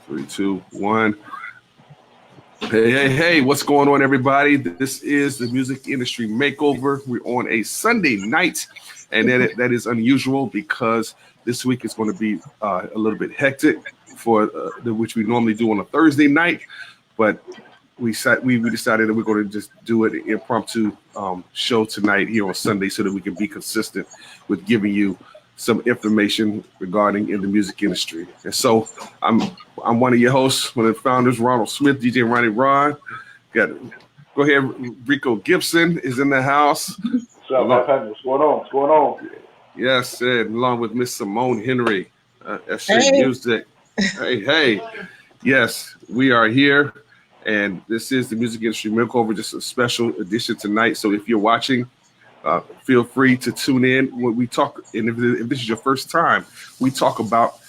Three, two, one. Hey, what's going on, everybody? This is the Music Industry Makeover. We're on a Sunday night, and that is unusual because this week is going to be a little bit hectic for which we normally do on a Thursday night, but we decided that we're going to just do an impromptu show tonight here on Sunday so that we can be consistent with giving you some information regarding in the music industry. And so I'm one of your hosts, one of the founders, Ronald Smith, DJ Ronnie Ron. Go ahead, Rico Gibson is in the house. What's up, What's going on? What's going on? Yes, and along with Miss Simone Henry, SJ Music. Hey. Yes, we are here, and this is the Music Industry Makeover, just a special edition tonight. So if you're watching, feel free to tune in when we talk. And if this is your first time, we talk about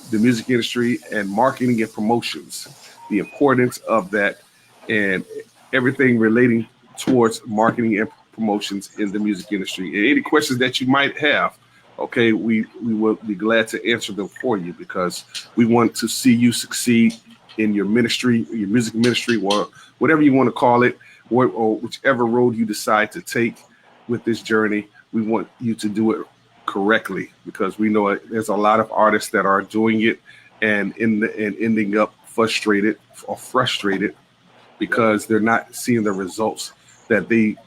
the music industry and marketing and promotions, the importance of that, and everything relating towards marketing and promotions in the music industry. And any questions that you might have, okay, we will be glad to answer them for you because we want to see you succeed in your ministry, your music ministry, or whatever you want to call it, or whichever road you decide to take with this journey. We want you to do it correctly because we know there's a lot of artists that are doing it and ending up frustrated because they're not seeing the results that they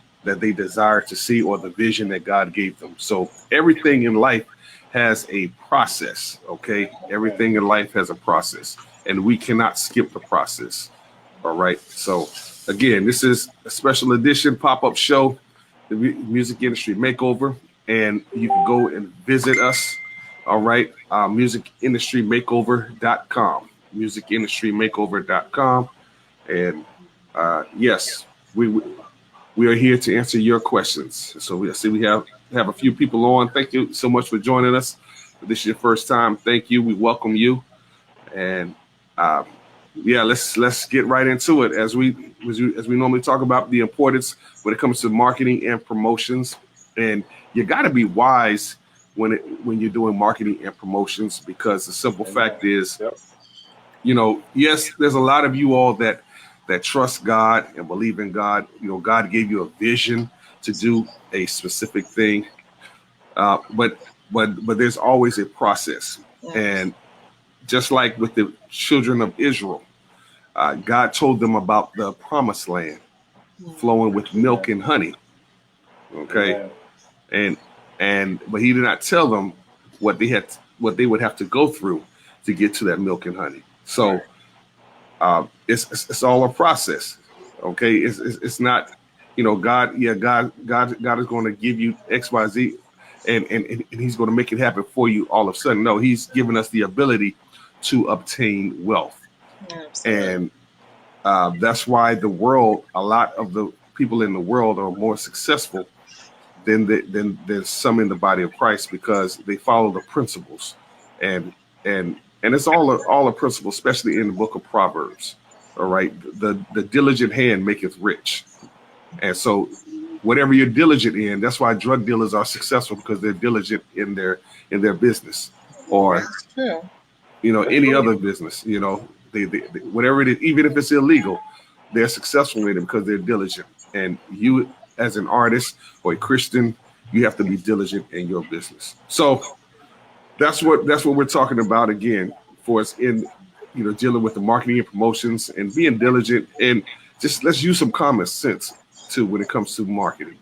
desire to see or the vision that God gave them. So everything in life has a process, okay? Everything in life has a process, and we cannot skip the process. All right. So again, this is a special edition pop-up show, the Music Industry Makeover, and you can go and visit us. All right, musicindustrymakeover.com, musicindustrymakeover.com, and yes, we are here to answer your questions. So we have a few people on. Thank you so much for joining us. If this is your first time, thank you. We welcome you, and let's get right into it as we normally talk about the importance when it comes to marketing and promotions. And you got to be wise when you're doing marketing and promotions, because the simple fact is, yes, there's a lot of you all that trust God and believe in God. God gave you a vision to do a specific thing, but there's always a process. Yes. And just like with the children of Israel, God told them about the promised land flowing with milk and honey. Okay. But he did not tell them what they would have to go through to get to that milk and honey. So it's all a process. Okay. It's not, God is going to give you X, Y, Z and he's going to make it happen for you all of a sudden. No, he's given us the ability to obtain wealth. Absolutely. And that's why a lot of the people in the world are more successful than some in the body of Christ, because they follow the principles, and it's all a principle, especially in the book of Proverbs. All right, the diligent hand maketh rich, and so whatever you're diligent in, that's why drug dealers are successful, because they're diligent in their business, or any other business. They whatever it is, even if it's illegal, they're successful in it because they're diligent. And you, as an artist or a Christian, you have to be diligent in your business. So that's what we're talking about again for us in dealing with the marketing and promotions and being diligent, and just let's use some common sense too when it comes to marketing.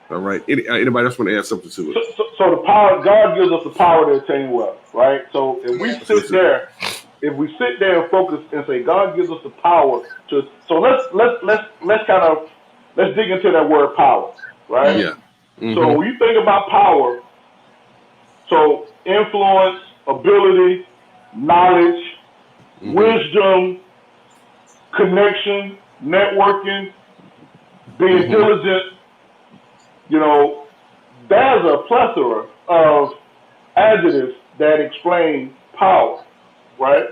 All right. Anybody else want to add something to it? So the power, God gives us the power to attain wealth, right? So if we sit there and focus and say God gives us the power to, so let's dig into that word power, right? Yeah. Mm-hmm. So when you think about power, so influence, ability, knowledge, wisdom, connection, networking, being diligent, there's a plethora of adjectives that explain power, right?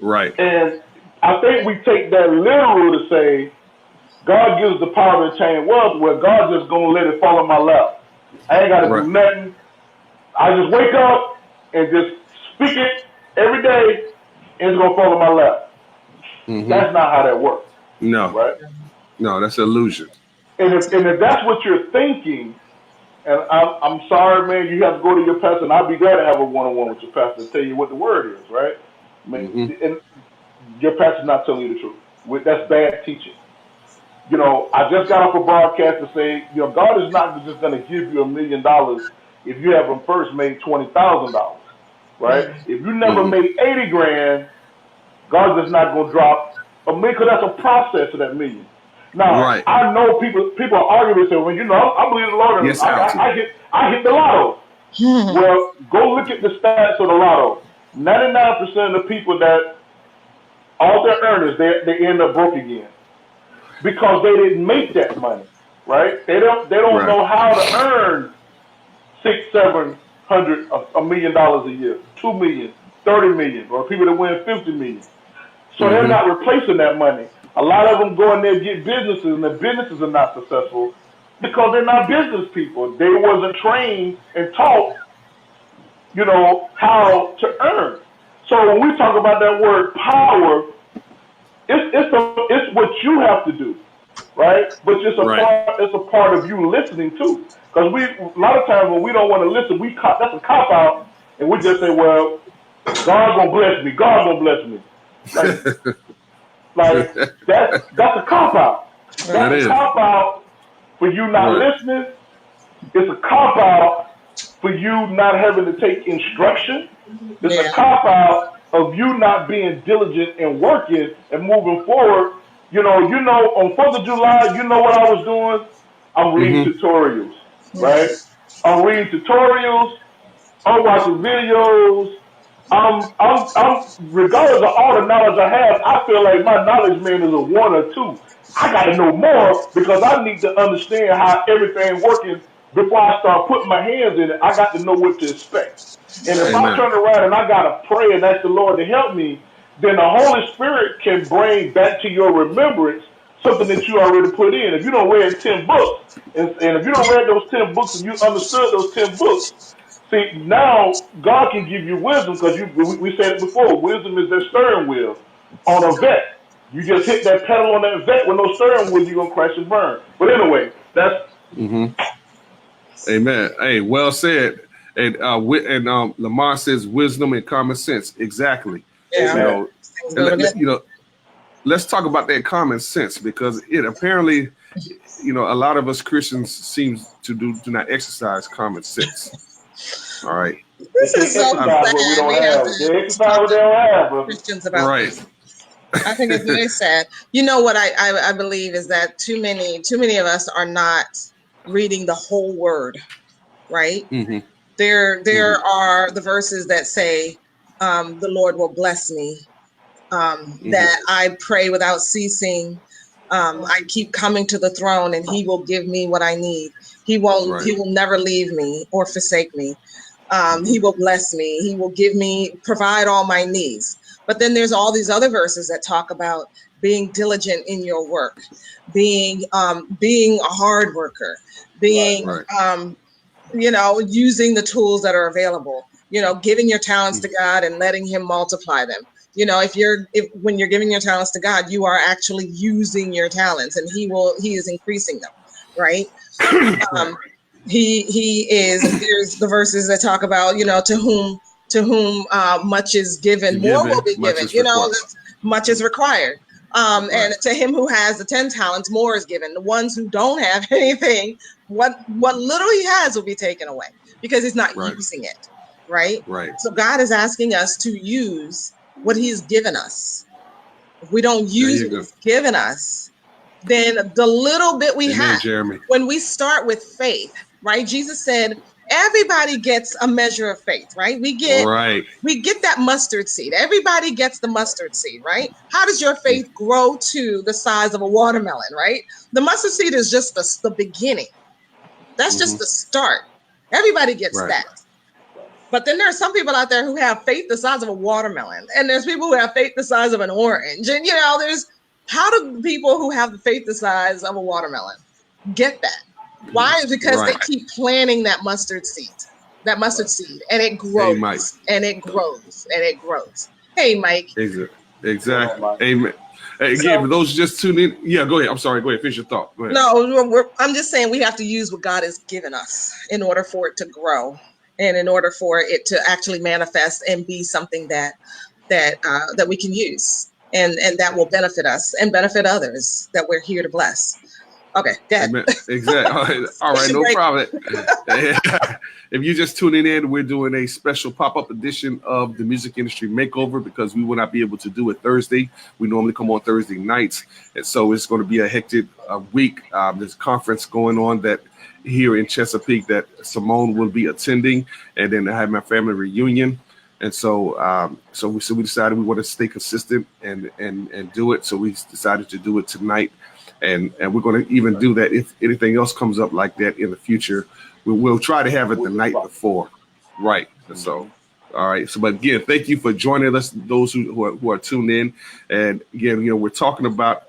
Right. And I think we take that literal to say God gives the power to attain wealth, where God's just going to let it fall in my lap. I ain't got to do nothing. I just wake up and just speak it every day, and it's going to fall in my lap. That's not how that works, No, right? no, that's an illusion. And if that's what you're thinking, and I'm sorry, man, you have to go to your pastor, and I'll be glad to have a one-on-one with your pastor to tell you what the word is, right? I mean, and your pastor's not telling you the truth. That's bad teaching. You know, I just got off a broadcast to say, you know, God is not just going to give you $1 million if you haven't first made $20,000, right? If you never made 80 grand, God is not going to drop a million, because that's a process of that million. Now, I know people are arguing and say, well, you know, I believe the Lord. Yes, I hit the lotto. Well, go look at the stats of the lotto. 99% of the people that all their earners, they end up broke again because they didn't make that money, right? They don't know how to earn $600, $700, $1 million a year, 2 million, 30 million, or people that win 50 million. So they're not replacing that money. A lot of them go in there and get businesses, and the businesses are not successful because they're not business people. They wasn't trained and taught, you know, how to earn. So when we talk about that word power, it's what you have to do, right? But it's a part of you listening too. Because a lot of times when we don't want to listen, that's a cop out, and we just say, well, God gonna bless me. God gonna bless me. Like that's a cop out. That's a cop out for you not listening. It's a cop out for you not having to take instruction. It's a cop out of you not being diligent and working and moving forward. You know, on 4th of July, you know what I was doing? I'm reading tutorials, right? I'm reading tutorials. I'm watching videos. I'm regardless of all the knowledge I have, I feel like my knowledge man is a 1 or 2. I got to know more because I need to understand how everything's working before I start putting my hands in it. I got to know what to expect. And if I turn around and I got to pray and ask the Lord to help me, then the Holy Spirit can bring back to your remembrance something that you already put in. If you don't read 10 books, and if you don't read those 10 books and you understood those 10 books, see, now God can give you wisdom because we said it before. Wisdom is their steering wheel on a vet. You just hit that pedal on that vet with no steering wheel, you're going to crash and burn. But anyway, that's... Amen. Hey, well said. And Lamar says wisdom and common sense. Exactly. Yeah. You know, let's talk about that common sense because it apparently, you know, a lot of us Christians seems to do not exercise common sense. All right. This is so sad. We have to talk to Christians about this. I think it's very sad. You know what I believe is that too many of us are not reading the whole word, right? There are the verses that say, the Lord will bless me, that I pray without ceasing. I keep coming to the throne and he will give me what I need. He will never leave me or forsake me. He will bless me. He will provide all my needs. But then there's all these other verses that talk about being diligent in your work, being a hard worker, being, using the tools that are available, giving your talents to God and letting him multiply them. When you're giving your talents to God, you are actually using your talents and he is increasing them. Right. There's the verses that talk about, to whom much is given, more will be given, much is required. And to him who has the 10 talents, more is given. The ones who don't have anything, what little he has will be taken away because he's not using it. Right. So God is asking us to use what he's given us. If we don't use what he's given us, then the little bit we have, Jeremy. When we start with faith, right? Jesus said, everybody gets a measure of faith, right? We get that mustard seed. Everybody gets the mustard seed, right? How does your faith grow to the size of a watermelon, right? The mustard seed is just the beginning. That's just the start. Everybody gets that. But then there are some people out there who have faith the size of a watermelon, and there's people who have faith the size of an orange. And how do people who have the faith the size of a watermelon get that? Why? Is because they keep planting that mustard seed, and it grows and it grows and it grows. Hey, Mike. Exactly. Amen. Again, for those just tuning in, yeah, go ahead. I'm sorry. Go ahead. Finish your thought. Go ahead. No, I'm just saying we have to use what God has given us in order for it to grow, and in order for it to actually manifest and be something that we can use, and that will benefit us and benefit others that we're here to bless. Okay, go ahead. Exactly. All right, no problem. If you're just tuning in, we're doing a special pop-up edition of the Music Industry Makeover because we will not be able to do it Thursday. We normally come on Thursday nights, and so it's going to be a hectic week. There's a conference going on that here in Chesapeake that Simone will be attending, and then I have my family reunion. And so, we decided we want to stay consistent and do it. So we decided to do it tonight. And we're going to even do that if anything else comes up like that in the future. We'll try to have it the night before. Right. So, all right. So, but again, thank you for joining us, those who are tuned in. And again, we're talking about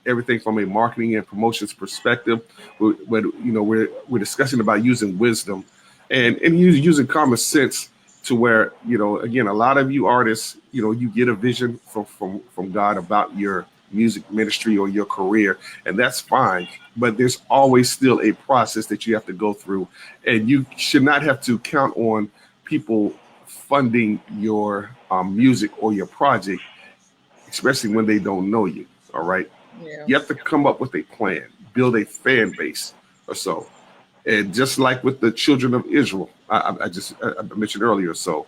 everything from a marketing and promotions perspective. We're discussing about using wisdom and using common sense to where, again, a lot of you artists, you get a vision from God about your music ministry or your career, and that's fine, but there's always still a process that you have to go through, and you should not have to count on people funding your music or your project, especially when they don't know you. All right. Yeah. You have to come up with a plan, build a fan base or so. And just like with the children of Israel, I mentioned earlier, so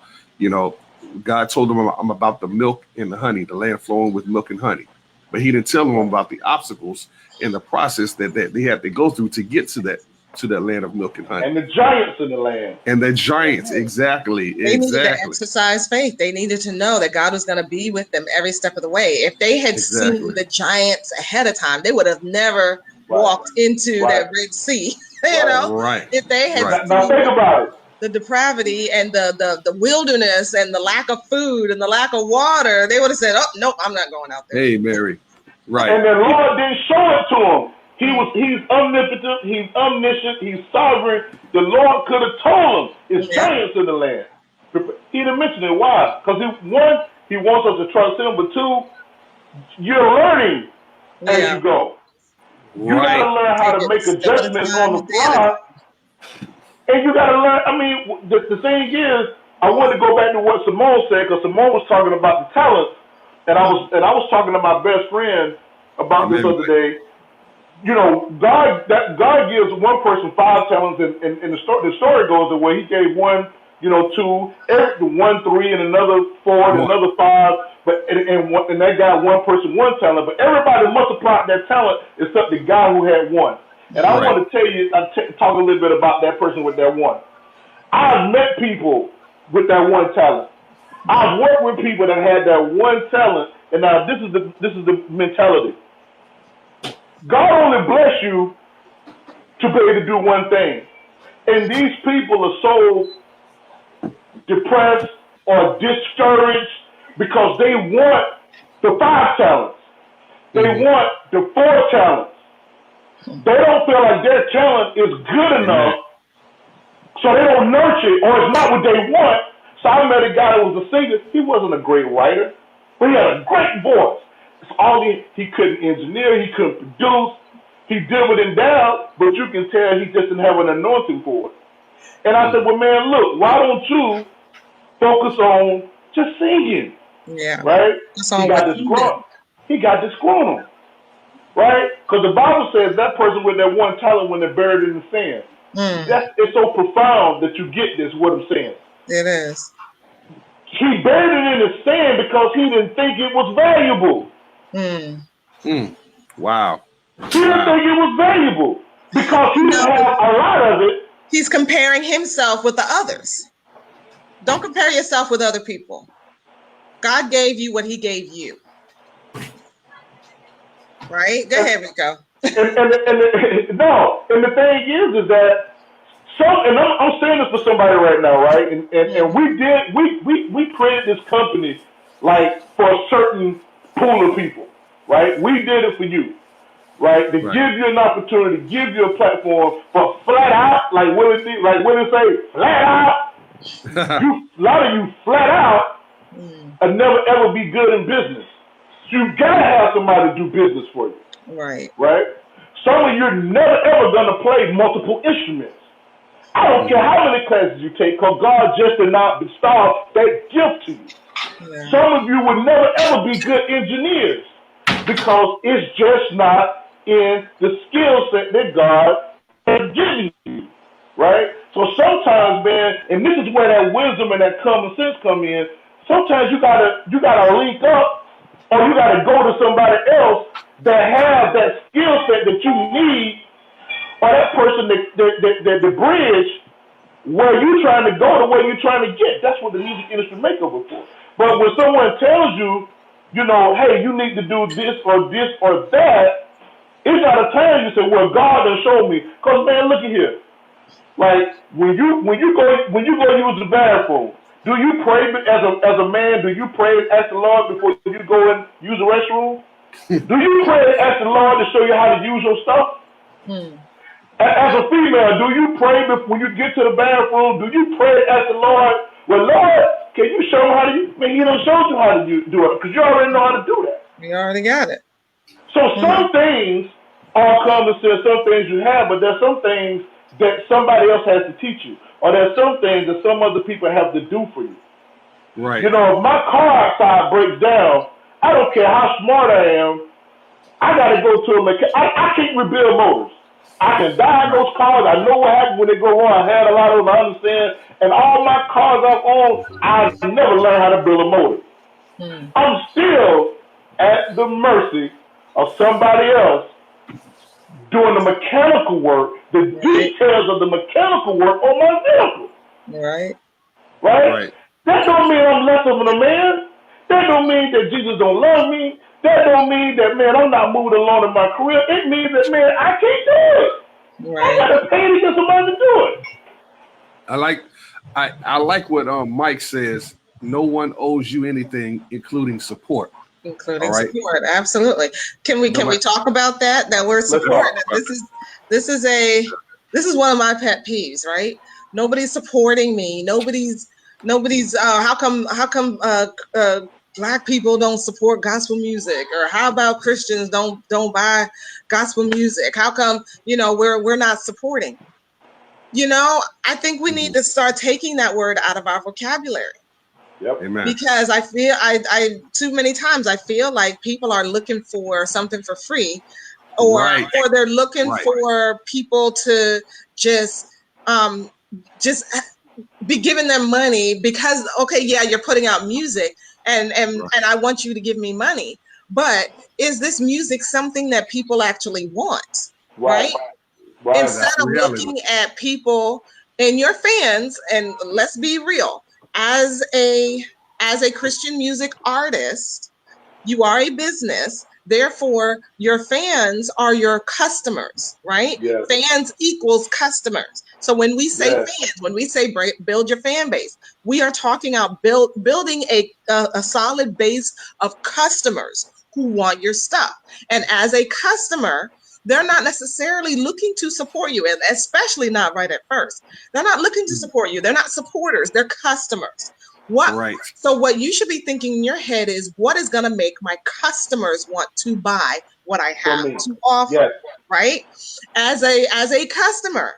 God told them, I'm about the milk and the honey, the land flowing with milk and honey. But he didn't tell them about the obstacles in the process that they had to go through to get to that land of milk and honey. And the giants in the land. And the giants, exactly. They needed to exercise faith. They needed to know that God was going to be with them every step of the way. If they had seen the giants ahead of time, they would have never walked into that Red Sea. If they had now think about it. The depravity and the wilderness and the lack of food and the lack of water, they would have said, "Oh, nope, I'm not going out there." Hey, Mary, right? And the Lord didn't show it to him. He's omnipotent, he's omniscient, he's sovereign. The Lord could have told him it's giants in the land. He didn't mention it. Why? Because one, he wants us to trust him, but two, you're learning as you go. You gotta learn how to make adjustments on the fly. And you gotta learn. I mean, the thing is, I want to go back to what Simone said, because Simone was talking about the talents, and I was talking to my best friend about this other day. God gives one person 5 talents, and the story goes the way He gave one, 2, 1, 3, and another 4, and another 5. But and that guy, one person, 1 talent. But everybody multiplied that talent except the guy who had 1. And I want to tell you, talk a little bit about that person with that 1. I've met people with that 1 talent. I've worked with people that had that 1 talent, and now this is the mentality. God only bless you to be able to do one thing, and these people are so depressed or discouraged because they want the 5 talents, they want the 4 talents. They don't feel like their talent is good enough, so they don't nurture it, or it's not what they want. So I met a guy that was a singer. He wasn't a great writer, but he had a great voice. It's all he couldn't engineer, he couldn't produce, he dimmed it down, but you can tell he just didn't have an anointing for it. And I said, well, man, look, why don't you focus on just singing? Yeah. Right? He got disgruntled. Right? Because the Bible says that person with that 1 talent, when they're buried in the sand. It's so profound that you get this, what I'm saying. It is. He buried it in the sand because he didn't think it was valuable. Wow. He didn't think it was valuable because he didn't have a lot of it. He's comparing himself with the others. Don't compare yourself with other people. God gave you what he gave you. Right? Go ahead, Rico. And the thing is that and I'm saying this for somebody right now, right? And we created this company like for a certain pool of people, right? We did it for you, right? To give you an opportunity, give you a platform for flat out, like what it say, flat out. A lot of you flat out and never ever be good in business. You gotta have somebody to do business for you. Right. Right? Some of you're never ever gonna play multiple instruments. I don't care how many classes you take, because God just did not bestow that gift to you. Yeah. Some of you will never ever be good engineers because it's just not in the skill set that God has given you. Right? So sometimes, man, and this is where that wisdom and that common sense come in. Sometimes you gotta link up, or you gotta go to somebody else that has that skill set that you need, or that person that the bridge where you trying to go to where you're trying to get. That's what the music industry makeover for. But when someone tells you, you know, hey, you need to do this or that, it's not a time you say, well, God done showed me. Because man, look at here. Like when you go use the bathroom, do you pray as a man? Do you pray and ask the Lord before you go and use the restroom? Do you pray and ask the Lord to show you how to use your stuff? As a female, do you pray when you get to the bathroom? Do you pray and ask the Lord, well, Lord, can you show me how to use? I mean, He done showed you how to do it because you already know how to do that. You already got it. So some things are common sense, some things you have, but there's some things that somebody else has to teach you, or there's some things that some other people have to do for you. Right. You know, if my car outside breaks down, I don't care how smart I am, I got to go to a mechanic. I can't rebuild motors. I can diagnose cars. I know what happens when they go wrong. I had a lot of them. I understand. And all my cars I've owned, I never learned how to build a motor. I'm still at the mercy of somebody else doing the mechanical work, the details of the mechanical work on my vehicle. Right. Right? That don't mean I'm less of a man. That don't mean that Jesus don't love me. That don't mean that, man, I'm not moving along in my career. It means that, man, I can't do it. Right. I got to pay to get somebody to do it. I like what Mike says. No one owes you anything, including support. Including support, absolutely. Can we talk about that word support? This is one of my pet peeves, right? Nobody's supporting me. Nobody's. How come Black people don't support gospel music, or how about Christians don't buy gospel music? How come we're not supporting? I think we need to start taking that word out of our vocabulary. Yep. Amen. Because I feel I too many times I feel like people are looking for something for free, or they're looking for people to just be giving them money because you're putting out music and I want you to give me money, but is this music something that people actually want? Right? Instead of looking at people and your fans, and let's be real, as a Christian music artist, you are a business. Therefore, your fans are your customers, right? Yes. Fans equals customers. So when we say fans, when we say build your fan base, we are talking about building a solid base of customers who want your stuff. And as a customer, they're not necessarily looking to support you, and especially not right at first. They're not looking to support you. They're not supporters. They're customers. So what you should be thinking in your head is, what is going to make my customers want to buy what I have to offer, right? As a customer,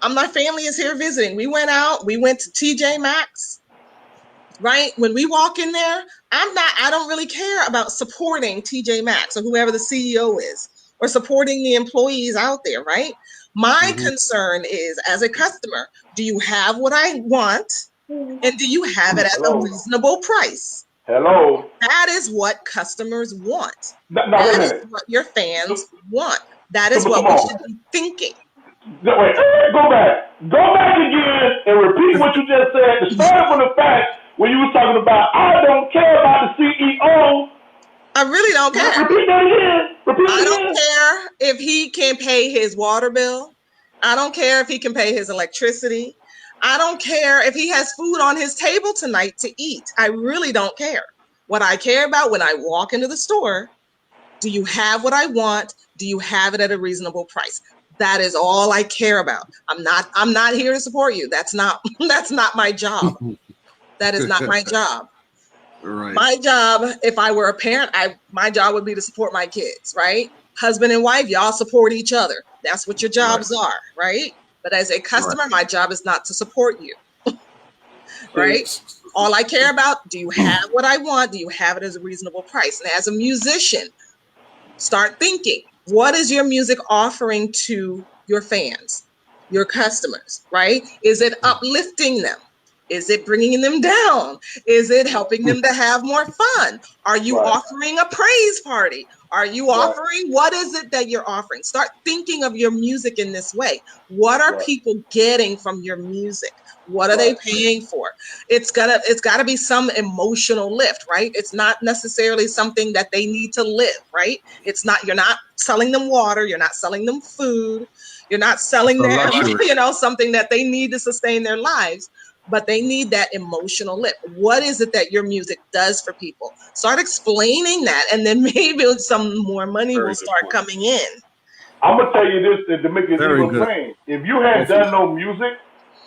my family is here visiting. We went to TJ Maxx, right? When we walk in there, I don't really care about supporting TJ Maxx or whoever the CEO is, or supporting the employees out there, right? My concern is, as a customer, do you have what I want? And do you have it at a reasonable price? Hello. That is what customers want. That is what your fans want. That is what we should be thinking. Wait, go back again and repeat what you just said. Start from the fact when you were talking about, I don't care about the CEO. I really don't care. Repeat that again. I don't care if he can pay his water bill. I don't care if he can pay his electricity. I don't care if he has food on his table tonight to eat. I really don't care. What I care about when I walk into the store, do you have what I want? Do you have it at a reasonable price? That is all I care about. I'm not here to support you. That's not my job. That is not my job. Right. My job, if I were a parent, my job would be to support my kids, right? Husband and wife, y'all support each other. That's what your jobs are, right? But as a customer, my job is not to support you, right? All I care about, do you have what I want? Do you have it as a reasonable price? And as a musician, start thinking, what is your music offering to your fans, your customers, right? Is it uplifting them? Is it bringing them down? Is it helping them to have more fun? Are you offering a praise party? Are you offering, what is it that you're offering? Start thinking of your music in this way. What are people getting from your music? What are they paying for? It's gotta be some emotional lift, right? It's not necessarily something that they need to live, right? You're not selling them water, you're not selling them food, you're not selling them, something that they need to sustain their lives. But they need that emotional lift. What is it that your music does for people? Start explaining that, and then maybe some more money will start coming in. I'm gonna tell you this to make it even plain. If you had done no music,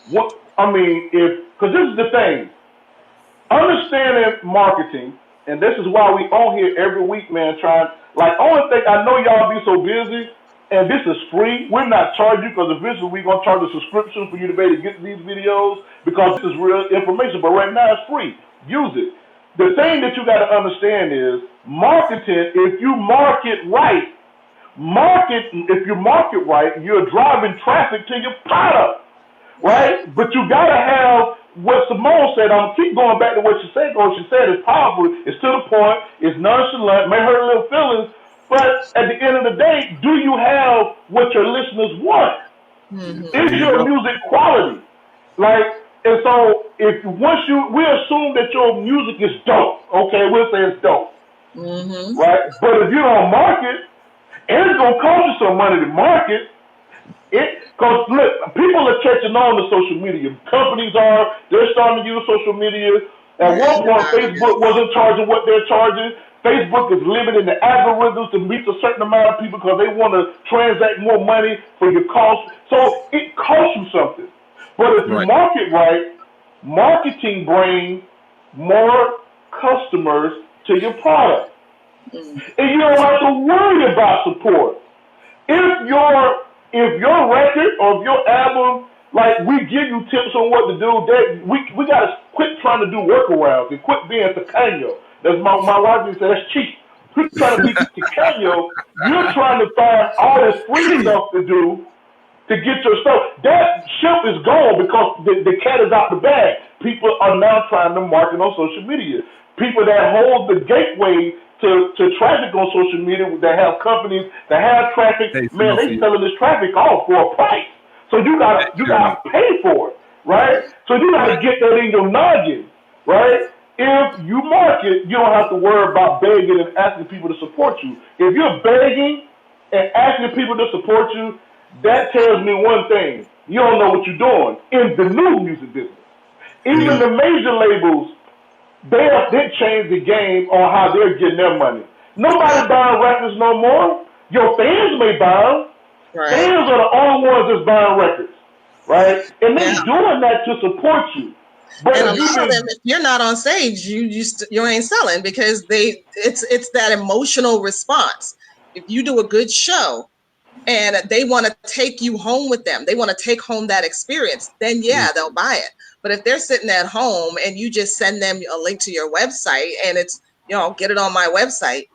because this is the thing, understanding marketing, and this is why we on here every week, man. Only thing I know y'all be so busy. And this is free. We're not charging you because eventually we're going to charge a subscription for you to be able to get these videos because this is real information. But right now it's free. Use it. The thing that you got to understand is marketing, if you market right, you're driving traffic to your product, right? But you got to have what Simone said. I'm going to keep going back to what she said. What she said is powerful. It's to the point. It's nonchalant. May hurt a little feelings. But at the end of the day, do you have what your listeners want? Mm-hmm. Is your music quality? And so we assume that your music is dope. Okay, we'll say it's dope. Mm-hmm. Right? But if you don't market, and it's going to cost you some money to market, because look, people are catching on to social media. Companies they're starting to use social media. At one point, Facebook wasn't charging what they're charging. Facebook is limiting the algorithms to reach a certain amount of people because they want to transact more money for your cost. So it costs you something. But if you market right, marketing brings more customers to your product. And you don't have to worry about support. If your record or if your album, we give you tips on what to do, we got to quit trying to do workarounds and quit being tacaño. That's my wife would say, that's cheap. Quit trying to be tacaño. You're trying to find all this free stuff to do to get your stuff. That ship is gone because the cat is out the bag. People are now trying to market on social media. People that hold the gateway to traffic on social media, that have companies that have traffic, they selling this traffic off for a price. So you gotta pay for it, right? So you gotta get that in your noggin, right? If you market, you don't have to worry about begging and asking people to support you. If you're begging and asking people to support you, that tells me one thing. You don't know what you're doing in the new music business. Even the major labels, they changed the game on how they're getting their money. Nobody's buying records no more. Your fans may buy them. Right. Fans are the only ones that's buying records, right? And they're doing that to support you. But and a lot of them, if you're not on stage, you ain't selling because it's that emotional response. If you do a good show and they want to take you home with them, they want to take home that experience, then they'll buy it. But if they're sitting at home and you just send them a link to your website and it's, get it on my website,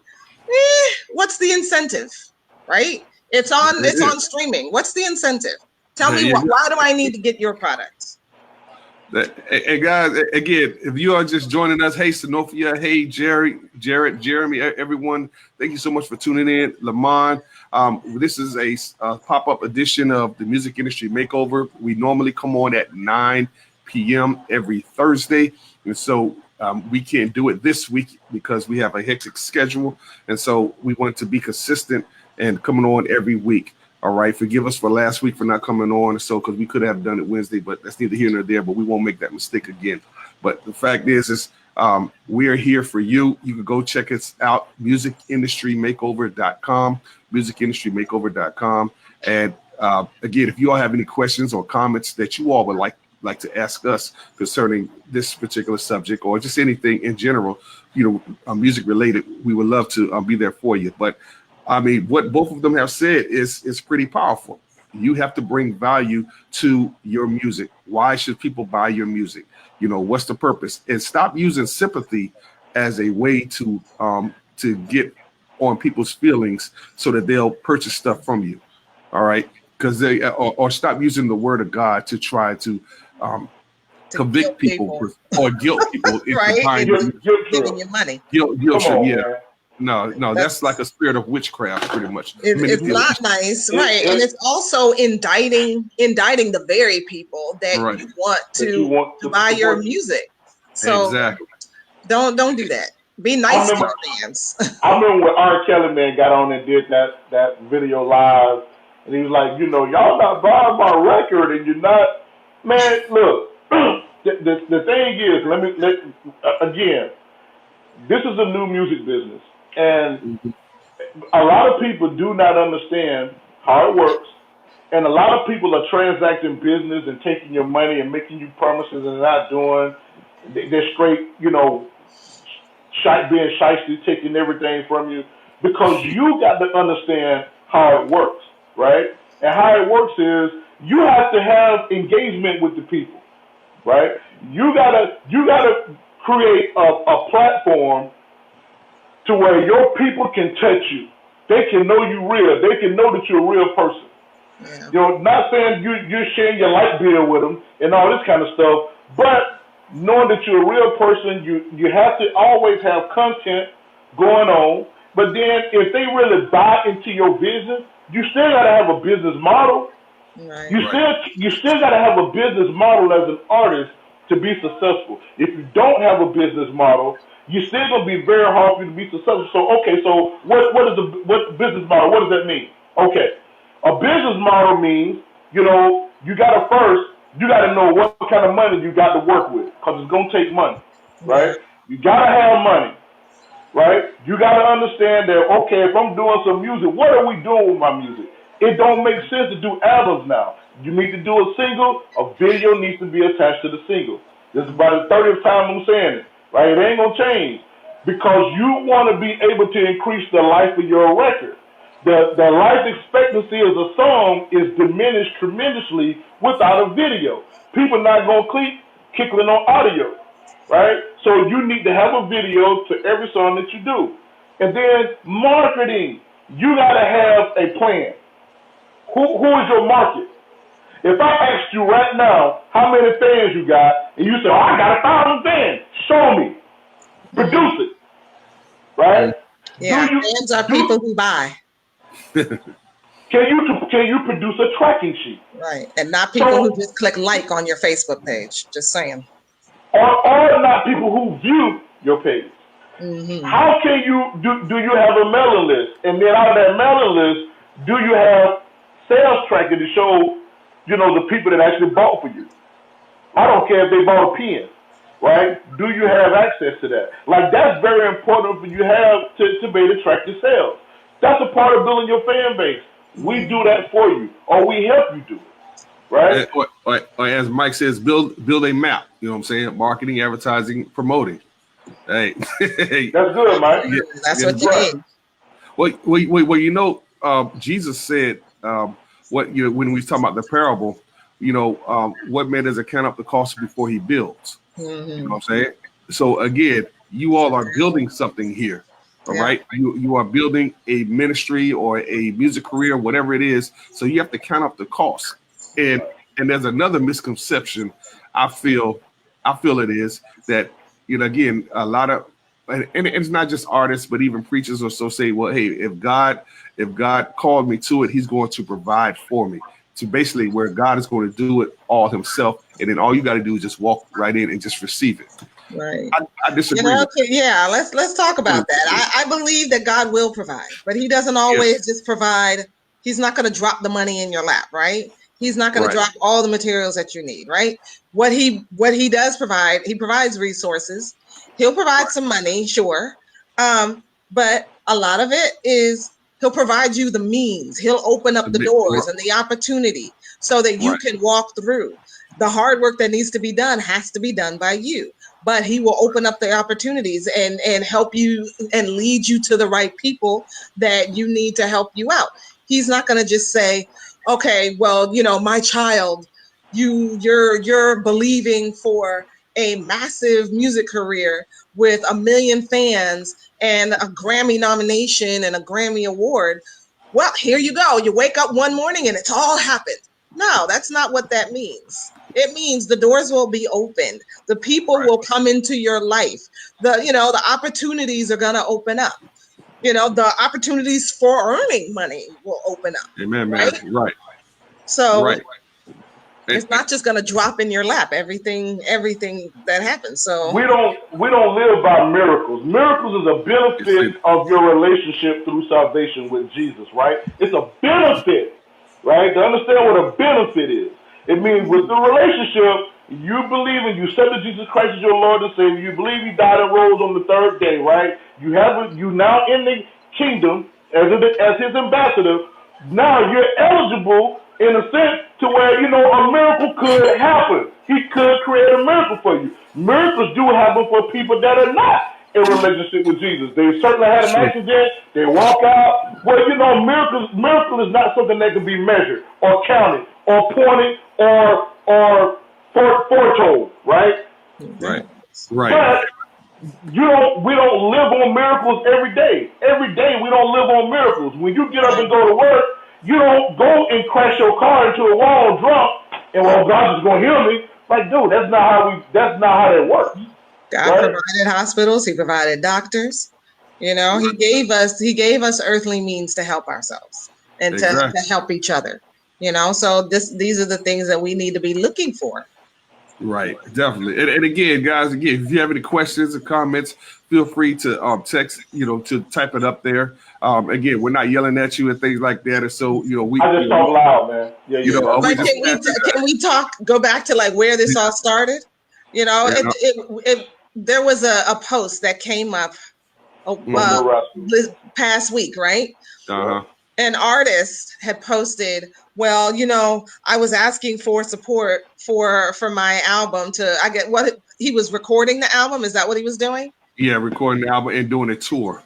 what's the incentive, right? It's on streaming. What's the incentive? Tell me why do I need to get your product? Hey guys, again, if you are just joining us, hey Sanophia, hey Jared, Jeremy, everyone, thank you so much for tuning in. Lamont, this is a pop-up edition of the Music Industry Makeover. We normally come on at 9 p.m. every Thursday, and so we can't do it this week because we have a hectic schedule, and so we want to be consistent and coming on every week. All right, forgive us for last week for not coming on, because we could have done it Wednesday, but that's neither here nor there, but we won't make that mistake again. But the fact is we are here for you. You can go check us out, musicindustrymakeover.com, musicindustrymakeover.com. And again, if you all have any questions or comments that you all would like like to ask us concerning this particular subject or just anything in general, music related, we would love to be there for you. But I mean, what both of them have said is pretty powerful. You have to bring value to your music. Why should people buy your music? What's the purpose? And stop using sympathy as a way to get on people's feelings so that they'll purchase stuff from you. All right. Because they or stop using the word of God to try to convict people or guilt people into right? Giving you money. Guilt, yeah. No, that's like a spirit of witchcraft, pretty much. It's not nice, right? And it's also indicting the very people that you want to buy your music. So exactly. Don't do that. Be nice to your fans. I remember when R. Kelly man got on and did that video live, and he was like, y'all not buying my record, and you're not. Man, look, the thing is, again, this is a new music business. And a lot of people do not understand how it works. And a lot of people are transacting business and taking your money and making you promises and not doing. They're straight, being shysty, taking everything from you, because you got to understand how it works, right? And how it works is you have to have engagement with the people, right? You gotta create a platform to where your people can touch you. They can know you real. They can know that you're a real person. Yeah. Not saying you're sharing your light bill with them and all this kind of stuff, but knowing that you're a real person, you have to always have content going on. But then if they really buy into your business, you still got to have a business model. Right. You still got to have a business model as an artist to be successful. If you don't have a business model, you're still gonna be very hard for you to be successful. So what business model? What does that mean? Okay, a business model means you gotta know what kind of money you got to work with, because it's gonna take money, right? You gotta have money, right? You gotta understand that. Okay, if I'm doing some music, what are we doing with my music? It don't make sense to do albums now. You need to do a single. A video needs to be attached to the single. This is about the 30th time I'm saying it. Right? It ain't going to change, because you want to be able to increase the life of your record. The life expectancy of a song is diminished tremendously without a video. People not going to kick it on audio, right? So you need to have a video to every song that you do. And then marketing, you got to have a plan. Who is your market? If I asked you right now how many fans you got, and you say, I got 1,000 fans, show me. Produce it. Right? Yeah, fans are people who buy. Can you produce a tracking sheet? Right, and not people who just click like on your Facebook page. Just saying. Or not people who view your page. Mm-hmm. How can you do you have a mailing list? And then out of that mailing list, do you have sales tracking to show the people that actually bought for you? I don't care if they bought a pen, right? Do you have access to that? Like, that's very important for you have to be able to track your sales. That's a part of building your fan base. We do that for you, or we help you do it, right? Or as Mike says, build a map. You know what I'm saying? Marketing, advertising, promoting. Hey, that's good, Mike. Yeah, that's what you need. Well, Jesus said, when we talk about the parable, what man doesn't count up the cost before he builds. Mm-hmm. You know what I'm saying? So again, you all are building something here. All right. You are building a ministry or a music career, whatever it is. So you have to count up the cost. And there's another misconception I feel it is that, again, a lot of, and it's not just artists, but even preachers or so say, well, hey, if God called me to it, he's going to provide for me. To basically where God is going to do it all himself. And then all you got to do is just walk right in and just receive it. Right. I disagree. Let's talk about that. I believe that God will provide, but he doesn't always just provide. He's not going to drop the money in your lap, right? He's not going to drop all the materials that you need, right? What he does provide, he provides resources. He'll provide some money, sure. But a lot of it is he'll provide you the means. He'll open up the doors and the opportunity so that you can walk through. The hard work that needs to be done has to be done by you, but he will open up the opportunities and help you and lead you to the right people that you need to help you out. He's not going to just say, okay, well, my child, you're believing for a massive music career with 1 million fans and a Grammy nomination and a Grammy award. Well, here you go. You wake up one morning and it's all happened. No, that's not what that means. It means the doors will be opened. The people will come into your life. The opportunities are going to open up. The opportunities for earning money will open up. Amen, man. Right. So it's not just going to drop in your lap, everything that happens. So we don't live by miracles. Miracles is a benefit of your relationship through salvation with Jesus, right? It's a benefit, right? To understand what a benefit is, it means with the relationship, you believe and you accept Jesus Christ as your Lord and Savior. You believe He died and rose on the third day, right? You now in the kingdom as His ambassador. Now you're eligible in a sense to where a miracle could happen. He could create a miracle for you. Miracles do happen for people that are not in relationship with Jesus. They certainly had an accident. They walk out. Well, miracle is not something that can be measured or counted or pointed or foretold, right? Right. But we don't live on miracles every day. Every day we don't live on miracles. When you get up and go to work, you don't go and crash your car into a wall drunk and God's just gonna heal me. Like, dude, that's not how that works. God provided hospitals, He provided doctors. He gave us earthly means to help ourselves and to help each other. So these are the things that we need to be looking for. Right, definitely. And again, guys, if you have any questions or comments, feel free to text, to type it up there. Again, we're not yelling at you and things like that. And so, we I just talk loud, man. Can we go back to like where this all started? There was a post that came up this past week, right? An artist had posted, well, I was asking for support for my album I get what he was recording the album. Is that what he was doing? Yeah, recording the album and doing a tour.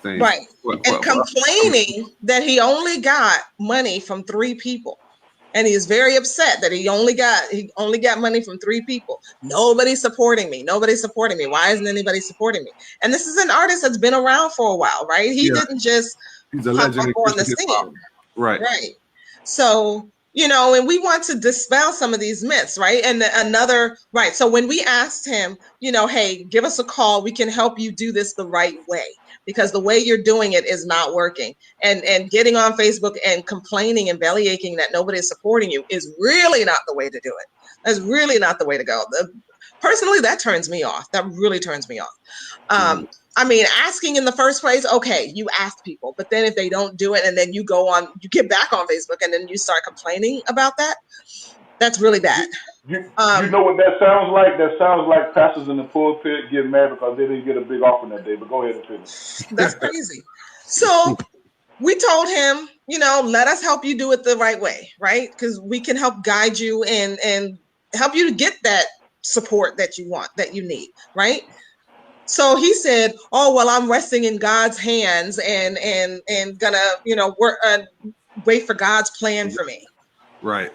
Right. And complaining that he only got money from 3 people. And he is very upset that he only got money from 3 people. Nobody's supporting me. Why isn't anybody supporting me? And this is an artist that's been around for a while, right? He didn't just He's a legend on the scene. Right. So, and we want to dispel some of these myths, right? And so when we asked him, hey, give us a call, we can help you do this the right way, because the way you're doing it is not working. And getting on Facebook and complaining and belly aching that nobody is supporting you is really not the way to do it. That's really not the way to go. Personally, that turns me off. That really turns me off. Asking in the first place, okay, you ask people, but then if they don't do it and then you get back on Facebook and then you start complaining about that, that's really bad. You know what that sounds like? That sounds like pastors in the pulpit getting mad because they didn't get a big offering that day, but go ahead and finish. That's crazy. So we told him, let us help you do it the right way, right? Because we can help guide you and help you to get that support that you want, that you need, right? So he said, "Oh, well, I'm resting in God's hands and gonna, work wait for God's plan for me." Right.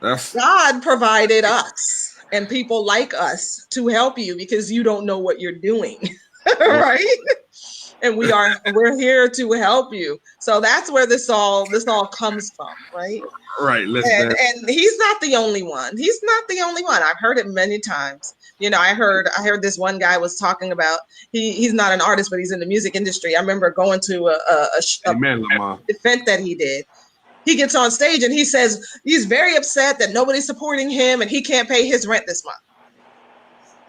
God provided us and people like us to help you because you don't know what you're doing, right? And we're here to help you. So that's where this all comes from, right? Right. And he's not the only one. I've heard it many times. I heard this one guy was talking about he's not an artist, but he's in the music industry. I remember going to a event that he did. He gets on stage and he says he's very upset that nobody's supporting him and he can't pay his rent this month.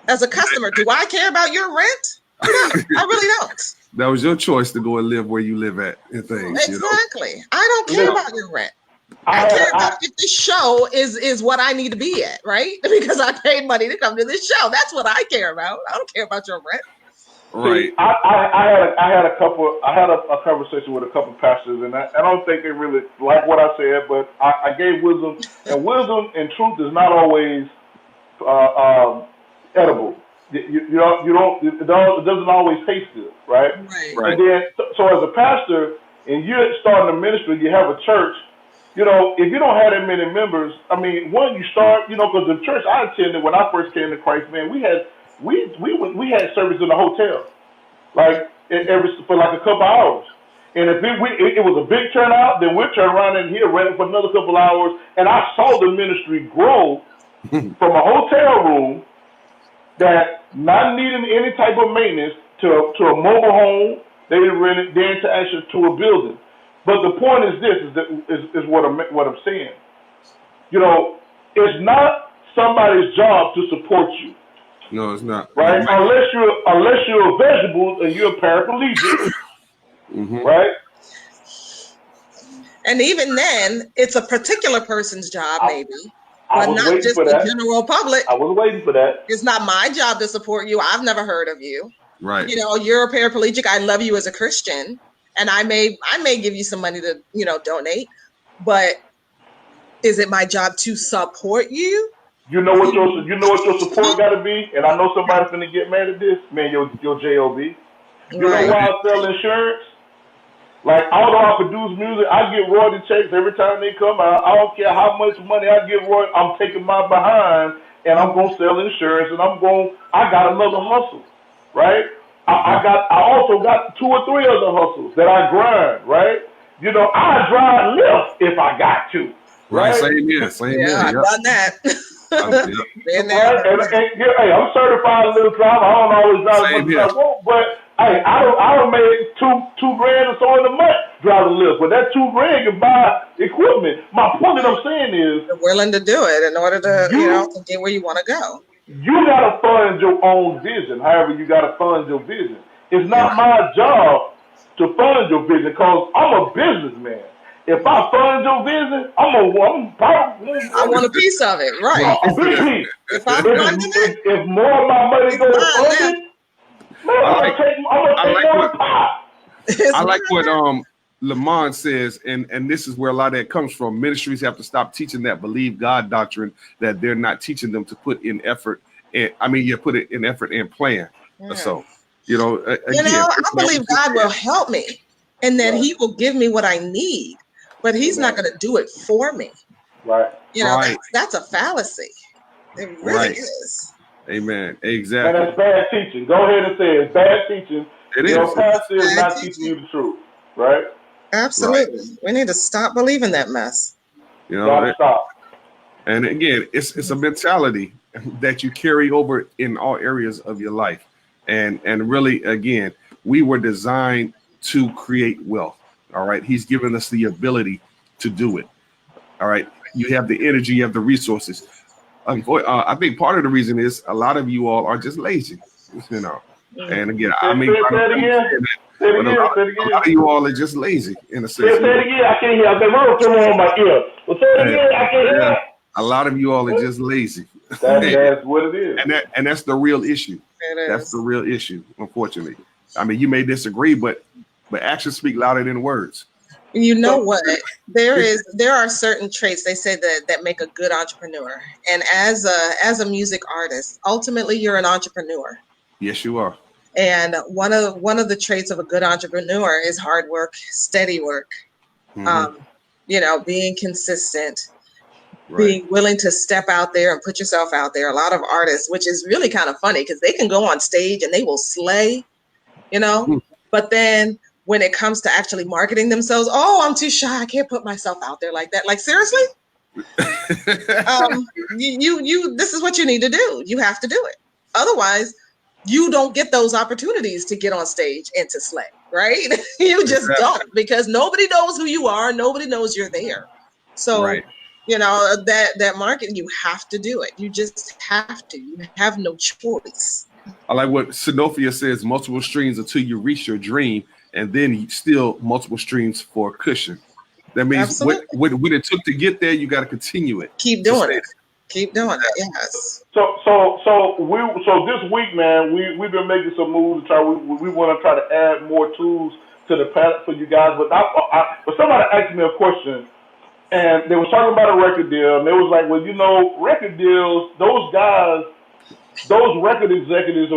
As a customer, do I care about your rent? No, I really don't. That was your choice to go and live where you live at and things. Exactly. I don't care about your rent. I care about if this show is what I need to be at, right? Because I paid money to come to this show. That's what I care about. I don't care about your rent. Right. I had a conversation with a couple pastors, and I don't think they really like what I said, but I gave wisdom, and wisdom and truth is not always edible. It doesn't always taste good, right? Right. And then, so as a pastor, and you're starting a ministry, you have a church. If you don't have that many members, I mean, you start, because the church I attended when I first came to Christ, man, we had service in the hotel, like for like a couple hours. And if it was a big turnout, then we'd turn around and here rent for another couple hours. And I saw the ministry grow from a hotel room that not needing any type of maintenance to a mobile home. They rented then to actually to a building. But the point is this: is what I'm saying. It's not somebody's job to support you. No, it's not. Right? Unless you're a vegetable and you're a paraplegic. Right? And even then, it's a particular person's job, maybe, but not just the general public. I was waiting for that. It's not my job to support you. I've never heard of you. Right. You're a paraplegic. I love you as a Christian, and I may give you some money to donate, but is it my job to support you? You know what your support got to be, and I know somebody's gonna get mad at this, man. Your job. You know why I sell insurance? Like, although I produce music, I get royalty checks every time they come out. I don't care how much money I get royalty. I'm taking my behind, and I'm gonna sell insurance, and I got another hustle, right? I also got 2 or 3 other hustles that I grind, right? I drive Lyft if I got to. Right, same here. I've done that. Hey, I'm certified Lyft driver. I don't always drive as much as I want, but hey, I don't make $2 grand or so in a month driving Lyft. But that $2 grand can buy equipment. My point that I'm saying is, you're willing to do it in order to to get where you want to go. You gotta fund your own vision. However, you gotta fund your vision. It's not my job to fund your vision because I'm a businessman. If I fund your vision, I want a piece of it, right? A big piece. If more of my money goes to funding, I'm gonna take more pie. I like what Lamont says, and this is where a lot of that comes from. Ministries have to stop teaching that believe God doctrine, that they're not teaching them to put in effort. You put it in effort and plan. Yeah. So, again, I believe God will help me, and then He will give me what I need. But He's not going to do it for me. Right. That's a fallacy. It really is. Amen. Exactly. And that's bad teaching. Go ahead and say it's bad teaching. It is. Your pastor is not teaching you the truth. Right? Absolutely. Right. We need to stop believing that mess. Stop. And again, it's a mentality that you carry over in all areas of your life. And really, again, we were designed to create wealth. All right. He's given us the ability to do it. All right. You have the energy, you have the resources. I think part of the reason is a lot of you all are just lazy, And again, a lot of you all are just lazy in a sense. Say it again. I can't hear. I've been on my ear. Well, say it again. I can't hear. A lot of you all are just lazy. That's what it is. And that's the real issue. That's the real issue, unfortunately. I mean, you may disagree, but actions speak louder than words. You know what? There are certain traits they say that make a good entrepreneur. And as a music artist, ultimately you're an entrepreneur. Yes, you are. And one of the traits of a good entrepreneur is hard work, steady work. Being consistent, being willing to step out there and put yourself out there. A lot of artists, which is really kind of funny because they can go on stage and they will slay, but then when it comes to actually marketing themselves, I'm too shy. I can't put myself out there like that. Like, seriously? This is what you need to do. You have to do it. Otherwise, you don't get those opportunities to get on stage and to slay, right? You just don't, because nobody knows who you are. Nobody knows you're there. So, that marketing, you have to do it. You just have to. You have no choice. I like what Sinofia says, multiple streams until you reach your dream, and then still multiple streams for a cushion. That means what it took to get there, you got to continue it. Keep doing it. Keep doing it. Yes. So this week, man, we've been making some moves to try. We want to try to add more tools to the palette for you guys. But somebody asked me a question, and they was talking about a record deal, and they was like, well, record deals, those guys, those record executives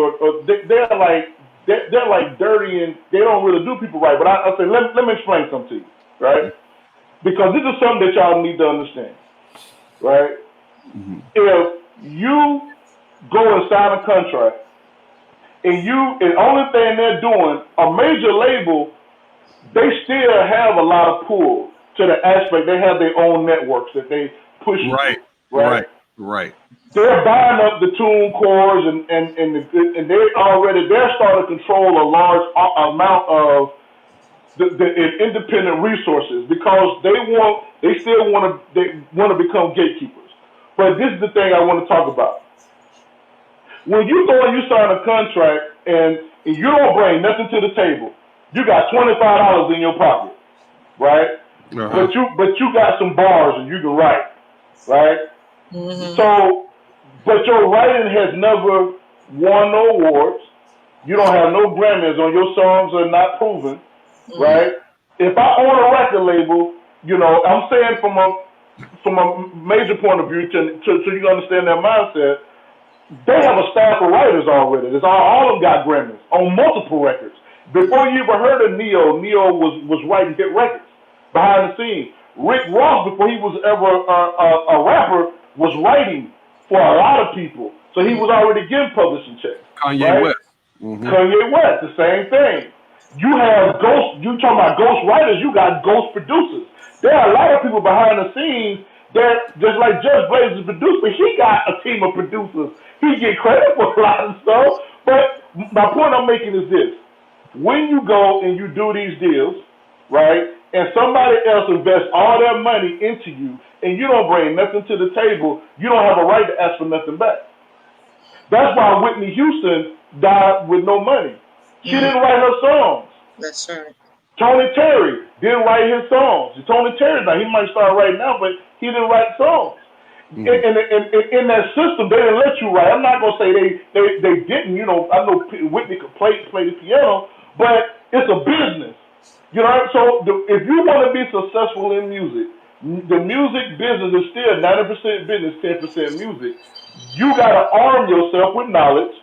they're like dirty and they don't really do people right. But I said, let me explain something to you, right? Because this is something that y'all need to understand, right? Mm-hmm. If you go and sign a contract and only thing they're doing, a major label, they still have a lot of pull to the aspect. They have their own networks that they push. Right. They're buying up the TuneCores and they're starting to control a large amount of the independent resources because they still want to become gatekeepers. But this is the thing I want to talk about. When you go and you sign a contract and you don't bring nothing to the table, you got $25 in your pocket, right? Uh-huh. But you got some bars and you can write, right? Mm-hmm. So, but your writing has never won no awards. You don't have no Grammys on your songs are not proven, right? If I own a record label, I'm saying from a major point of view, so you can understand their mindset, they have a staff of writers already. All of them got Grammys on multiple records. Before you ever heard of Neo was writing hit records behind the scenes. Rick Ross, before he was ever a rapper, was writing for a lot of people. So he was already getting publishing checks. Kanye West. Mm-hmm. Kanye West, the same thing. You have you talking about ghost writers, you got ghost producers. There are a lot of people behind the scenes that, just like Judge Blaze is a producer, he got a team of producers. He get credit for a lot of stuff. But my point I'm making is this. When you go and you do these deals, right, and somebody else invests all their money into you and you don't bring nothing to the table, you don't have a right to ask for nothing back. That's why Whitney Houston died with no money. She didn't write her songs. That's right. Tony Terry didn't write his songs. Tony Terry, now he might start right now, but he didn't write songs. Mm-hmm. In that system, they didn't let you write. I'm not gonna say they didn't. I know Whitney could play the piano, but it's a business. So if you want to be successful in music, the music business is still 90% business, 10% music. You gotta arm yourself with knowledge,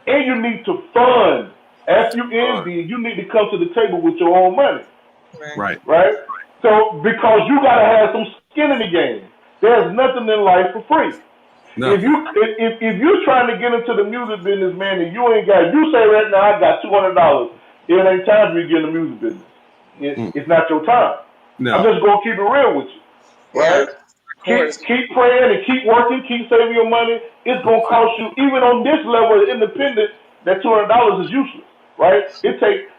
and you need to fund. FUND, you need to come to the table with your own money. Right. So, because you got to have some skin in the game. There's nothing in life for free. Nothing. If you're trying to get into the music business, man, and you ain't got, you say right now, I got $200. It ain't time for you to get in the music business. It's not your time. No. I'm just going to keep it real with you. Right? Keep praying and keep working, keep saving your money. It's going to cost you, even on this level of independent, that $200 is useless. Right? It takes.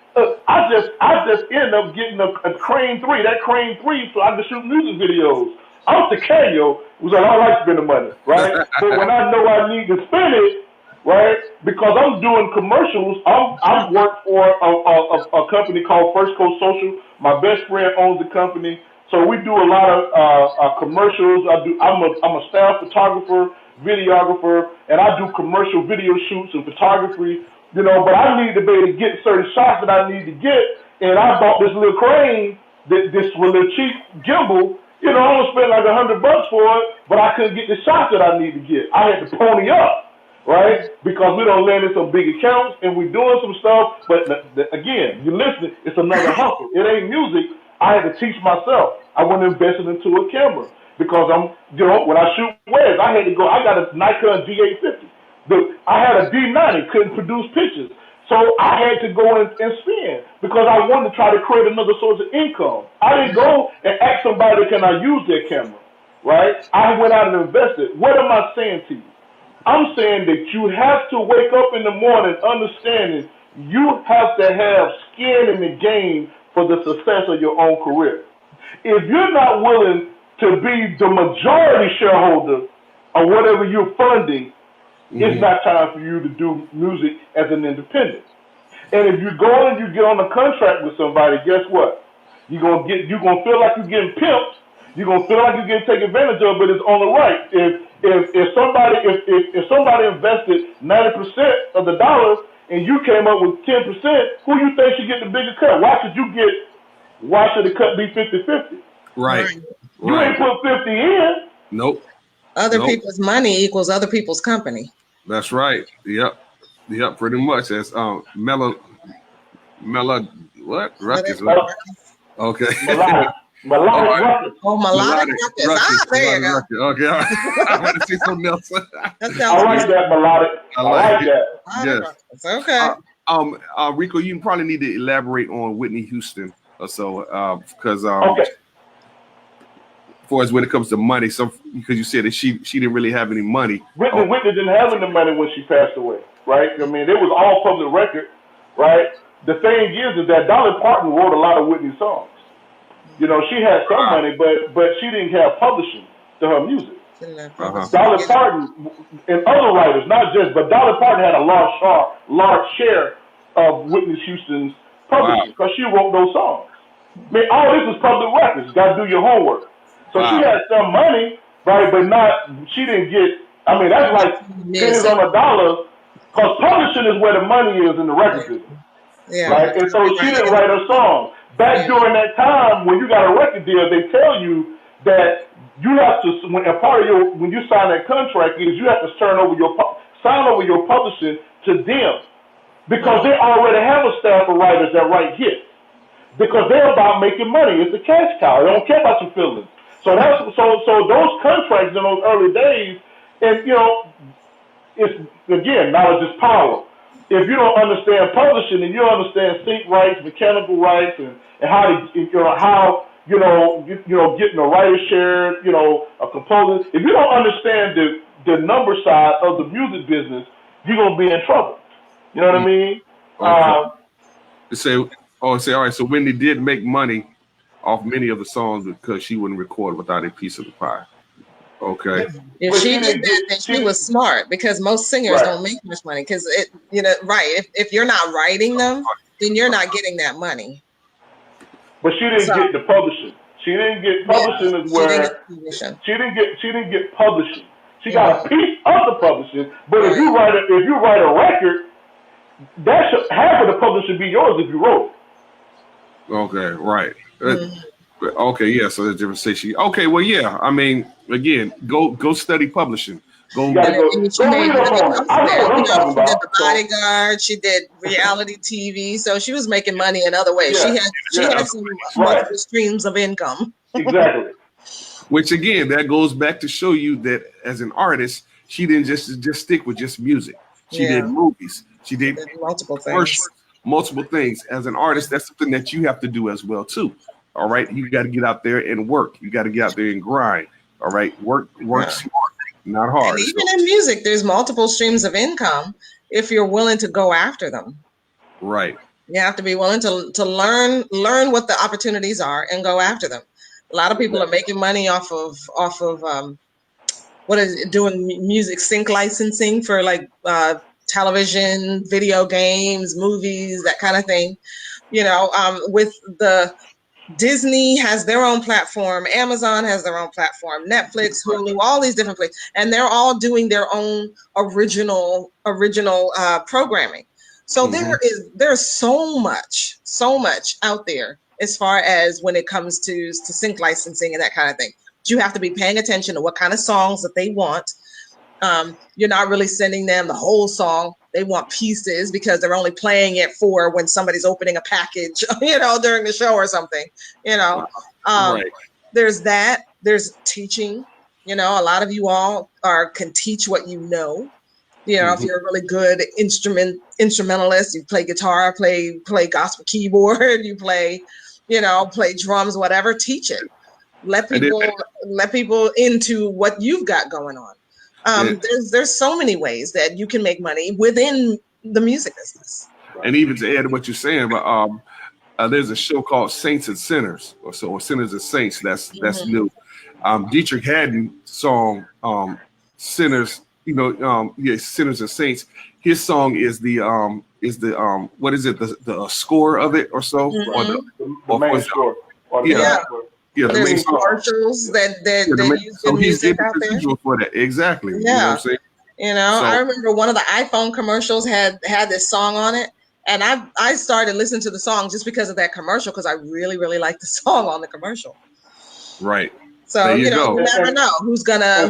I just end up getting a Crane 3. That Crane 3, so I can shoot music videos. I'm Tecayo, was like, I like spending money, right? But when I know I need to spend it, right? Because I'm doing commercials. I work for a company called First Coast Social. My best friend owns the company, so we do a lot of commercials. I'm a staff photographer, videographer, and I do commercial video shoots and photography. But I need to be able to get certain shots that I need to get, and I bought this little crane, this little cheap gimbal. I only spent like $100 for it, but I couldn't get the shots that I need to get. I had to pony up, right? Because we don't land in some big accounts, and we're doing some stuff. But again, you listen, it's another hustle. It ain't music. I had to teach myself. I went and invested into a camera because when I shoot waves, I had to go. I got a Nikon D850. I had a D90, couldn't produce pictures. So I had to go and spend because I wanted to try to create another source of income. I didn't go and ask somebody, can I use their camera, right? I went out and invested. What am I saying to you? I'm saying that you have to wake up in the morning understanding you have to have skin in the game for the success of your own career. If you're not willing to be the majority shareholder of whatever you're funding, it's not time for you to do music as an independent. And if you go and you get on a contract with somebody, guess what? You're gonna feel like you're getting pimped. You're gonna feel like you're getting taken advantage of, but it's only right. If if somebody invested 90% of the dollars and you came up with 10%, who you think should get the bigger cut? Why should the cut be 50-50? Right. You ain't put 50 in. Nope. Other people's money equals other people's company. That's right. Yep, pretty much. That's Melodic what? Ruckus. Okay. Melodic Ruckus. There you go. Okay. I want to see something else. I like that, Melodic. I like that. Yes. Okay. Rico, you probably need to elaborate on Whitney Houston or so, because far as when it comes to money, because you said that she didn't really have any money. Whitney didn't have any money when she passed away, right? I mean, it was all public record, right? The thing is that Dolly Parton wrote a lot of Whitney songs. You know, she had some money, but she didn't have publishing to her music. Dolly Parton and other writers, but Dolly Parton had a large share of Whitney Houston's publishing because she wrote those songs. I mean, all this is public records. You got to do your homework. So she had some money, right, but she didn't get, I mean, that's like pennies on a dollar, because publishing is where the money is in the record business. Yeah. Right? And so she didn't write her song. Back during that time, when you got a record deal, they tell you that you have to, when you sign that contract, is you have to sign over your publishing to them, because they already have a staff of writers that write hits, because they're about making money. It's a cash cow. They don't care about your feelings. So those contracts in those early days, and it's again, knowledge is power. If you don't understand publishing and you don't understand sync rights, mechanical rights, and how getting a writer share, a composer. If you don't understand the number side of the music business, you're gonna be in trouble. You know what I mean? Okay. All right. So Whitney did make money off many of the songs because she wouldn't record without a piece of the pie. Okay. If she did that, then she was smart, because most singers don't make much money because if you're not writing them, then you're not getting that money. But she didn't get the publishing. She didn't get publishing is where she didn't get publishing. She got a piece of the publishing, but if you write a record, half of the publishing should be yours if you wrote it. Okay, right. Okay, yeah. So there's different station. Okay, well, yeah. I mean, again, go study publishing. She did The Bodyguard. She did reality TV, so she was making money in other ways. Yeah, she had some multiple streams of income. Exactly. Which again, that goes back to show you that as an artist, she didn't just stick with just music. She did movies. She did multiple things. Multiple things. As an artist, that's something that you have to do as well too. All right, you got to get out there and work. You got to get out there and grind. All right, work smart, not hard. And even in music, there's multiple streams of income if you're willing to go after them. Right. You have to be willing to learn what the opportunities are and go after them. A lot of people are making money off of doing music sync licensing for like television, video games, movies, that kind of thing. With the Disney has their own platform, Amazon has their own platform, Netflix, Hulu, all these different places, and they're all doing their own original programming. So there's so much out there as far as when it comes to sync licensing and that kind of thing. But you have to be paying attention to what kind of songs that they want. You're not really sending them the whole song. They want pieces because they're only playing it for when somebody's opening a package, during the show or something, There's that. There's teaching, a lot of you all can teach what you know. If you're a really good instrumentalist, you play guitar, play gospel keyboard, you play drums, whatever, teach it. Let people into what you've got going on. There's so many ways that you can make money within the music business. And even to add to what you're saying, but there's a show called Saints and Sinners, or Sinners and Saints. That's new. Dietrich Haddon's song Sinners, Sinners and Saints. His song is the what is it? The score of it or so? The main score. Yeah, the main commercials that use good music out there. For that. Exactly. Yeah. You know what I'm saying? I remember one of the iPhone commercials had this song on it. And I started listening to the song just because of that commercial, because I really, really liked the song on the commercial. Right. So you never know who's gonna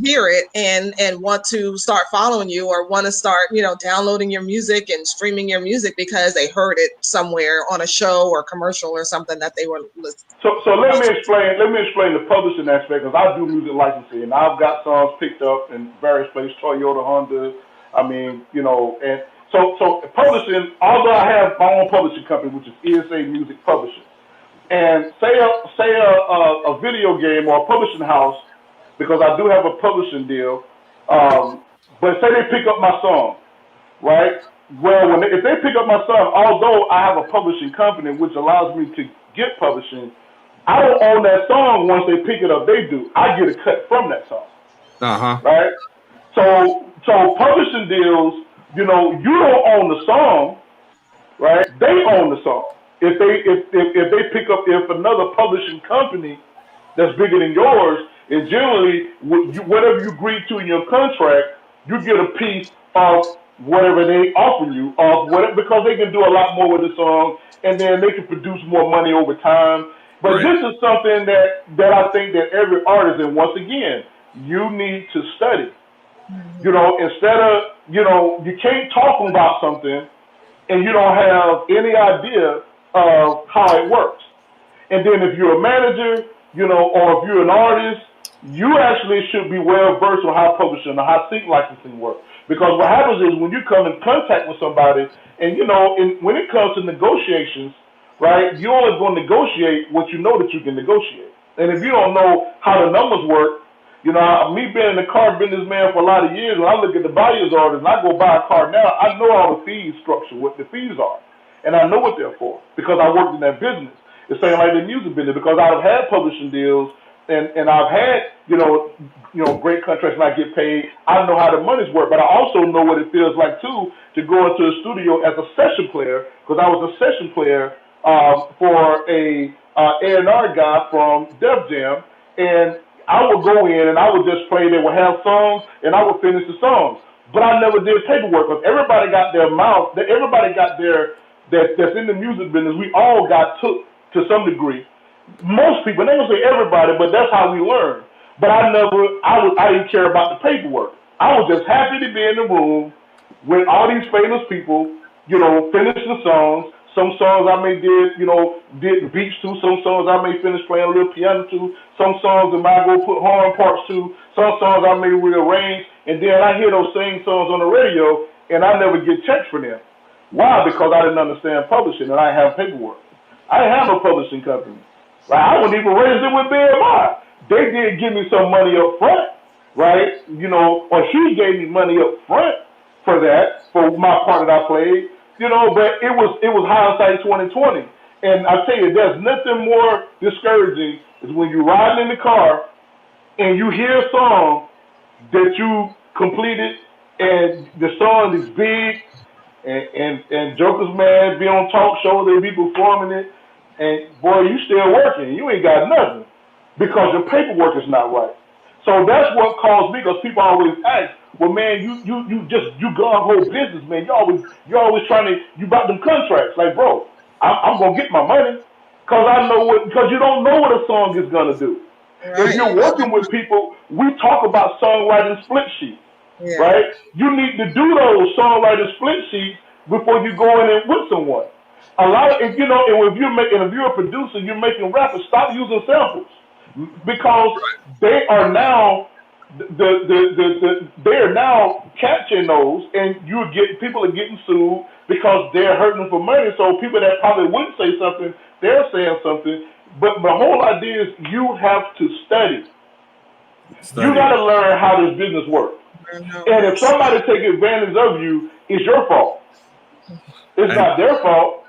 hear it and want to start following you, or want to start downloading your music and streaming your music because they heard it somewhere on a show or commercial or something that they were listening. So let me explain the publishing aspect, because I do music licensing and I've got songs picked up in various places, Toyota, Honda. I mean, and so publishing. Although I have my own publishing company, which is ESA Music Publishing. And say a video game or a publishing house, because I do have a publishing deal, but say they pick up my song, right? Well, if they pick up my song, although I have a publishing company which allows me to get publishing, I don't own that song. Once they pick it up, they do. I get a cut from that song. Right? So publishing deals, you don't own the song, right? They own the song. If they pick up, if another publishing company that's bigger than yours, and generally whatever you agree to in your contract, you get a piece of whatever they offer you, because they can do a lot more with the song, and then they can produce more money over time. But This is something that I think that every artist, and once again, you need to study. Instead of you can't talk about something and you don't have any idea of how it works. And then if you're a manager, or if you're an artist, you actually should be well versed on how publishing or how sync licensing works. Because what happens is when you come in contact with somebody, and when it comes to negotiations, right, you're only going to negotiate what you know that you can negotiate. And if you don't know how the numbers work, me being in the car businessman for a lot of years, when I look at the buyer's orders and I go buy a car now, I know all the fees structure, what the fees are. And I know what they're for, because I worked in that business. It's same like the music business, because I've had publishing deals and I've had, great contracts and I get paid. I know how the money's work, but I also know what it feels like too to go into a studio as a session player, because I was a session player for a A&R guy from Def Jam, and I would go in and I would just play. They would have songs and I would finish the songs, but I never did paperwork, because everybody got their mouth. Everybody got their that's in the music business. We all got took to some degree. Most people, they don't say everybody, but that's how we learn. But I didn't care about the paperwork. I was just happy to be in the room with all these famous people, finish the songs. Some songs I may did beats to. Some songs I may finish playing a little piano to. Some songs I might go put horn parts to. Some songs I may rearrange. And then I hear those same songs on the radio, and I never get checks for them. Why? Because I didn't understand publishing, and I have paperwork. I didn't have no publishing company. Right? I wasn't even registered with BMI. They did give me some money up front, right? Or he gave me money up front for that, for my part that I played. But it was hindsight 2020. And I tell you, there's nothing more discouraging is when you're riding in the car and you hear a song that you completed, and the song is big, and Joker's Man be on talk shows, they be performing it, and boy, you still working, you ain't got nothing because your paperwork is not right. So that's what caused me, because people always ask, well, man, you gun whole business, man. You're always trying to, you bought them contracts. Like, bro, I'm gonna get my money, because you don't know what a song is gonna do. Right. If you're working with people, we talk about songwriting split sheets. Yeah. Right? You need to do those songwriting split sheets before you go in and with someone. If you're a producer, you're making rappers, stop using samples, because they are now they are now catching those, and people are getting sued because they're hurting for money. So people that probably wouldn't say something, they're saying something. But the whole idea is you have to study. You got to learn how this business works. And if somebody take advantage of you, it's your fault. It's not their fault.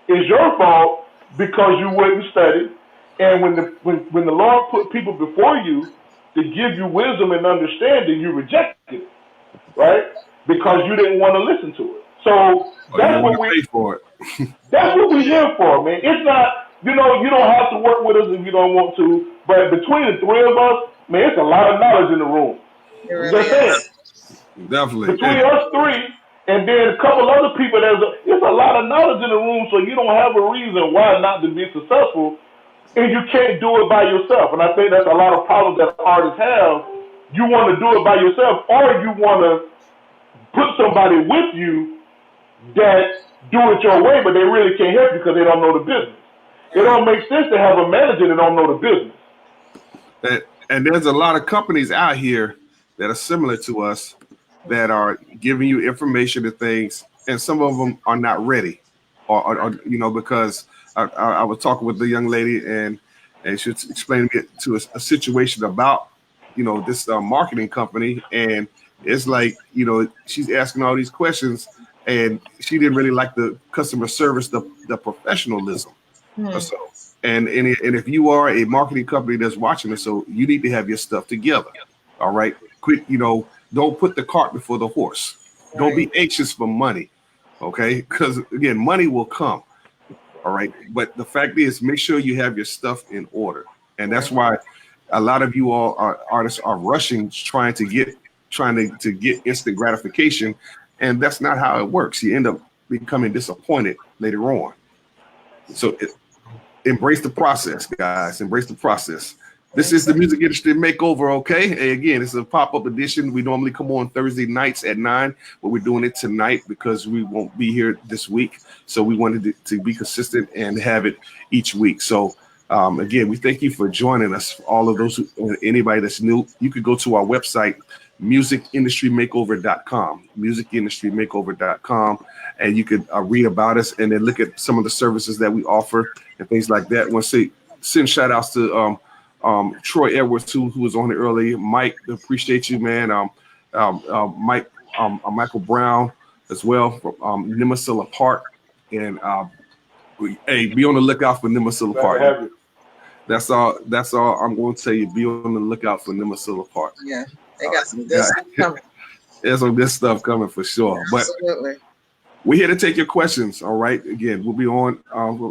It's your fault because you wouldn't study. And when the Lord put people before you to give you wisdom and understanding, you rejected it, right? Because you didn't want to listen to it. So that's what we pay for it. That's what we're here for, man. It's not, you don't have to work with us if you don't want to. But between the three of us, man, it's a lot of knowledge in the room. It really is. Definitely. Between us three, and then a couple other people, there's a lot of knowledge in the room, so you don't have a reason why not to be successful, and you can't do it by yourself. And I think that's a lot of problems that artists have. You want to do it by yourself, or you want to put somebody with you that do it your way, but they really can't help you because they don't know the business. It don't make sense to have a manager that don't know the business. And there's a lot of companies out here that are similar to us that are giving you information and things, and some of them are not ready, or because I was talking with the young lady and she was explaining it to a situation about this marketing company, and it's like she's asking all these questions, and she didn't really like the customer service, the professionalism. So, and if you are a marketing company that's watching this, so you need to have your stuff together. All right, quit. Don't put the cart before the horse. Right. Don't be anxious for money. Okay, because again, money will come. All right, but the fact is, make sure you have your stuff in order, and that's why a lot of you all artists are rushing, trying to get instant gratification, and that's not how it works. You end up becoming disappointed later on. So embrace the process, guys. Embrace the process. This is the Music Industry Makeover, okay? And again, it's a pop-up edition. We normally come on Thursday nights at 9, but we're doing it tonight because we won't be here this week. So we wanted to be consistent and have it each week. So again, we thank you for joining us. All of those, anybody that's new, you could go to our website, musicindustrymakeover.com, musicindustrymakeover.com, and you could read about us and then look at some of the services that we offer and things like that. I want to send shout outs to Troy Edwards, who was on it earlier. Mike, appreciate you, man. Mike, Michael Brown as well from Nemasilla Park, and hey, be on the lookout for Nemasilla Park. That's all I'm going to tell you. Be on the lookout for Nemasilla Park. Yeah, they got some good stuff coming. There's some good stuff coming for sure. Absolutely. But we're here to take your questions. All right. Again, we'll be on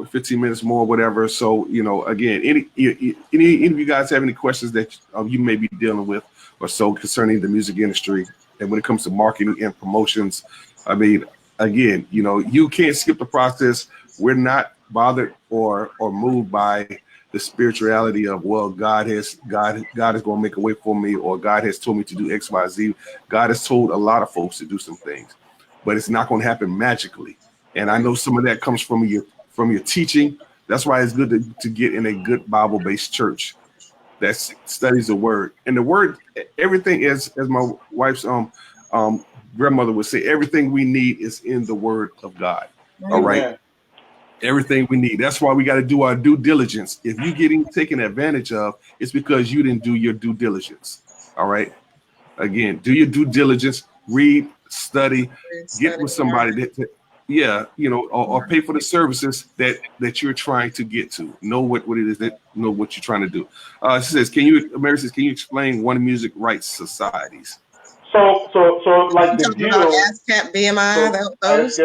15 minutes more, whatever. So, again, any of you guys have any questions that you may be dealing with or so concerning the music industry, and when it comes to marketing and promotions, I mean, again, you can't skip the process. We're not bothered or moved by the spirituality of, well, God is going to make a way for me, or God has told me to do X, Y, Z. God has told a lot of folks to do some things, but it's not going to happen magically. And I know some of that comes from your teaching. That's why it's good to get in a good Bible-based church that studies the word. And the word, everything is, as my wife's grandmother would say, everything we need is in the word of God. All right. Everything we need. That's why we got to do our due diligence. If you're getting taken advantage of, it's because you didn't do your due diligence. All right. Again, do your due diligence, read, study, get with somebody or pay for the services that you're trying to get to. Know what it is, know what you're trying to do. She says, Mary says, can you explain One Music Rights Societies? So like the deal. ASCAP, BMI, those.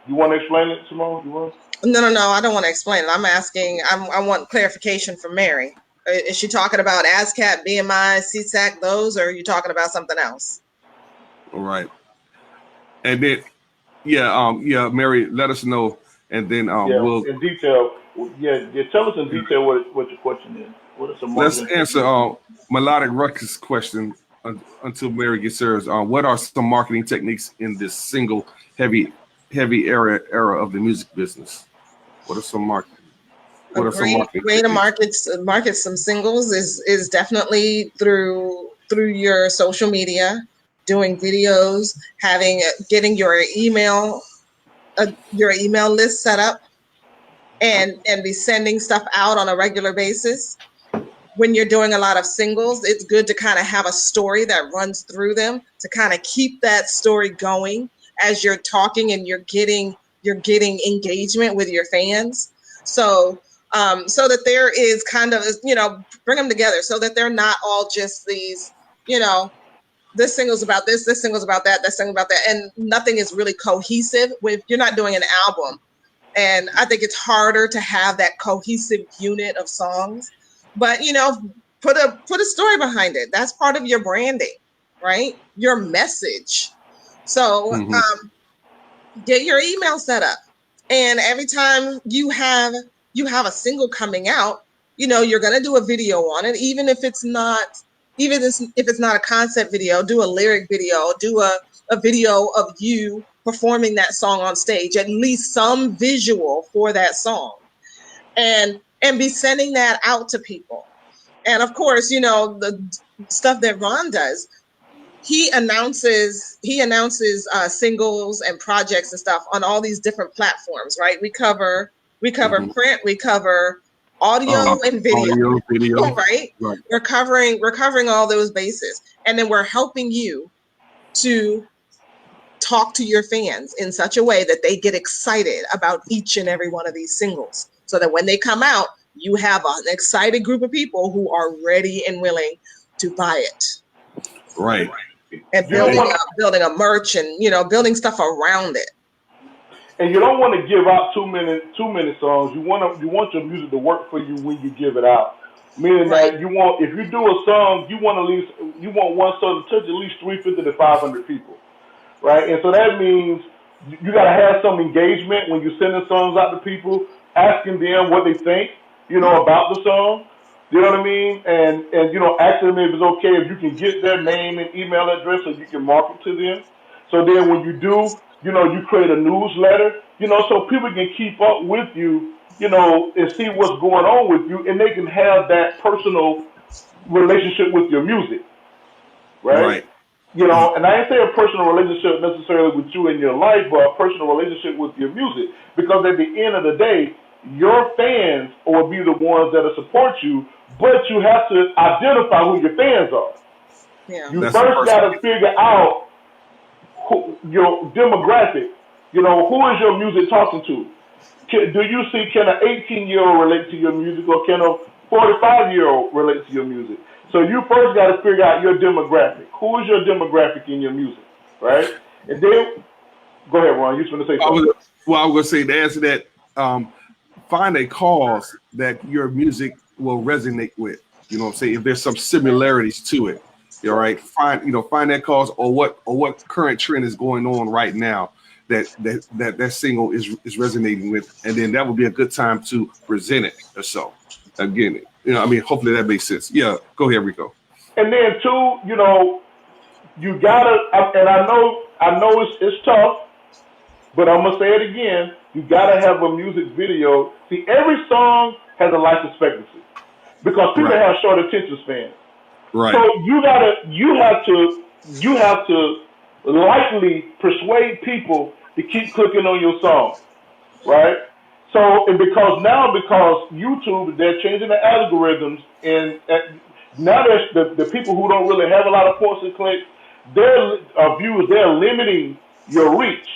You want to explain it, Simone? No, I don't want to explain it. I'm asking. I want clarification from Mary. Is she talking about ASCAP, BMI, CSAC, those, or are you talking about something else? All right. And then, Mary, let us know, and then we'll in detail. Tell us in detail what your question is. What are some? Let's answer Melodic Ruckus question until Mary gets hers. What are some marketing techniques in this single heavy era of the music business? What are some marketing? A great way to market some singles is definitely through your social media, doing videos, getting your email list set up, and be sending stuff out on a regular basis. When you're doing a lot of singles, it's good to kind of have a story that runs through them to kind of keep that story going as you're talking and you're getting engagement with your fans. So that there is kind of, bring them together so that they're not all just these, this single's about this single's about that, that single about that, and nothing is really cohesive. If you're not doing an album, And I think it's harder to have that cohesive unit of songs. But, you know, put a story behind it. That's part of your branding, right? Your message. So get your email set up. And every time you have a single coming out, you know, you're going to do a video on it, even if it's not a concept video. Do a lyric video, do a video of you performing that song on stage, at least some visual for that song, and be sending that out to people. And of course, you know, the stuff that Ron does, he announces singles and projects and stuff on all these different platforms, right? We cover print, we cover audio and video, right? We're covering all those bases, and then we're helping you to talk to your fans in such a way that they get excited about each and every one of these singles, so that when they come out, you have an excited group of people who are ready and willing to buy it. Right. And building a merch and, you know, building stuff around it. And you don't want to give out too many songs. You want your music to work for you when you give it out. Meaning that if you do a song, you want one song to touch at least 350 to 500 people, right? And so that means you got to have some engagement when you're sending songs out to people, asking them what they think, you know, about the song. You know what I mean? And you know, asking them if it's okay if you can get their name and email address so you can market to them. So then when you do, you know, you create a newsletter, you know, so people can keep up with you, you know, and see what's going on with you, and they can have that personal relationship with your music, right? You know, and I ain't say a personal relationship necessarily with you in your life, but a personal relationship with your music, because at the end of the day, your fans will be the ones that'll support you, but you have to identify who your fans are. Yeah. You first got to figure out your demographic. You know, who is your music talking to? Do you see, can an 18-year-old relate to your music, or can a 45-year-old relate to your music? So you first got to figure out your demographic. Who is your demographic in your music, right? And then, go ahead, Ron. You was going to say something. I was going to say, to answer that, find a cause that your music will resonate with. You know what I'm saying? If there's some similarities to it, all right. Find that cause, or what current trend is going on right now that single is resonating with, and then that would be a good time to present it or so. Again, you know, I mean, hopefully that makes sense. Yeah, go ahead, Rico. And then too, you know, you gotta, and I know it's tough, but I'm gonna say it again. You gotta have a music video. See, every song has a life expectancy because people have short attention spans. Right. So you have to likely persuade people to keep clicking on your song, right? So, and because YouTube, they're changing the algorithms, and now there's the people who don't really have a lot of points and clicks, their viewers, they're limiting your reach.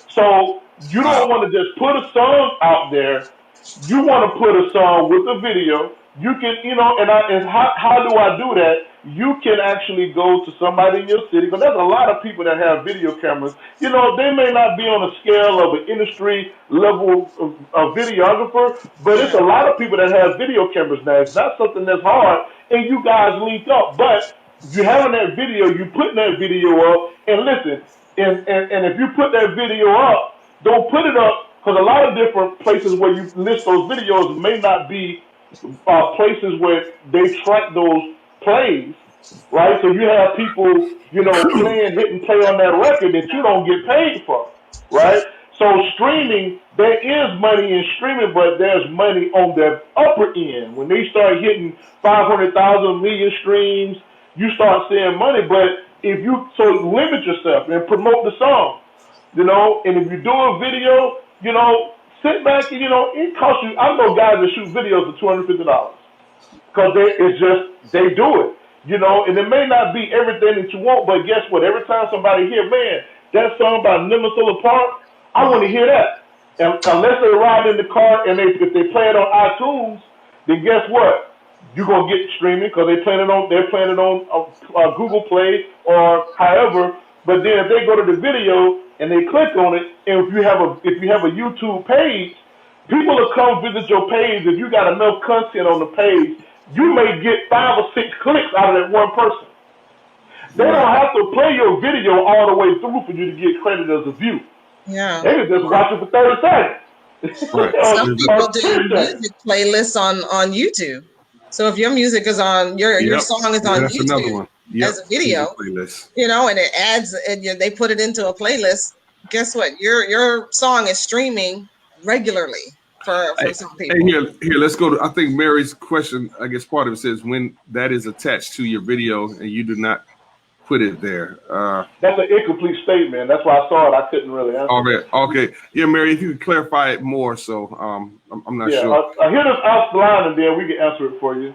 So you don't want to just put a song out there. You want to put a song with a video. You can, you know, and how do I do that? You can actually go to somebody in your city, because there's a lot of people that have video cameras. You know, they may not be on a scale of an industry level of videographer, but it's a lot of people that have video cameras now. It's not something that's hard, and you guys link up. But you having that video, you putting that video up, and listen, and if you put that video up, don't put it up, because a lot of different places where you list those videos may not be places where they track those plays, right? So you have people, you know, hitting play on that record that you don't get paid for, right? So streaming, there is money in streaming, but there's money on the upper end. When they start hitting 500,000 million streams, you start seeing money. But if you limit yourself and promote the song, you know, and if you do a video, you know, sit back and, you know, it costs you. I know guys that shoot videos for $250 because they do it, you know, and it may not be everything that you want, but guess what? Every time somebody hear, man, that song by Minnesota Park, I want to hear that. And unless they ride in the car and if they play it on iTunes, then guess what? You're gonna get streaming because they're playing it on Google Play or however. But then if they go to the video, and they click on it, and if you have a YouTube page, people will come visit your page. If you got enough content on the page, you may get 5 or 6 clicks out of that one person. They don't have to play your video all the way through for you to get credit as a view. Yeah. They can just watch it for 30 seconds. Right. Some people do music playlists on YouTube. So if your music is on your song is on YouTube as a video, you know, and it adds and they put it into a playlist, guess what? Your song is streaming regularly for some people. Hey, here, let's go to, I think Mary's question, I guess part of it says when that is attached to your video and you do not put it there. That's an incomplete statement. That's why I saw it. I couldn't really answer. All right. Okay. Yeah, Mary, if you could clarify it more. So I'm not sure. Hit us out the line and then we can answer it for you.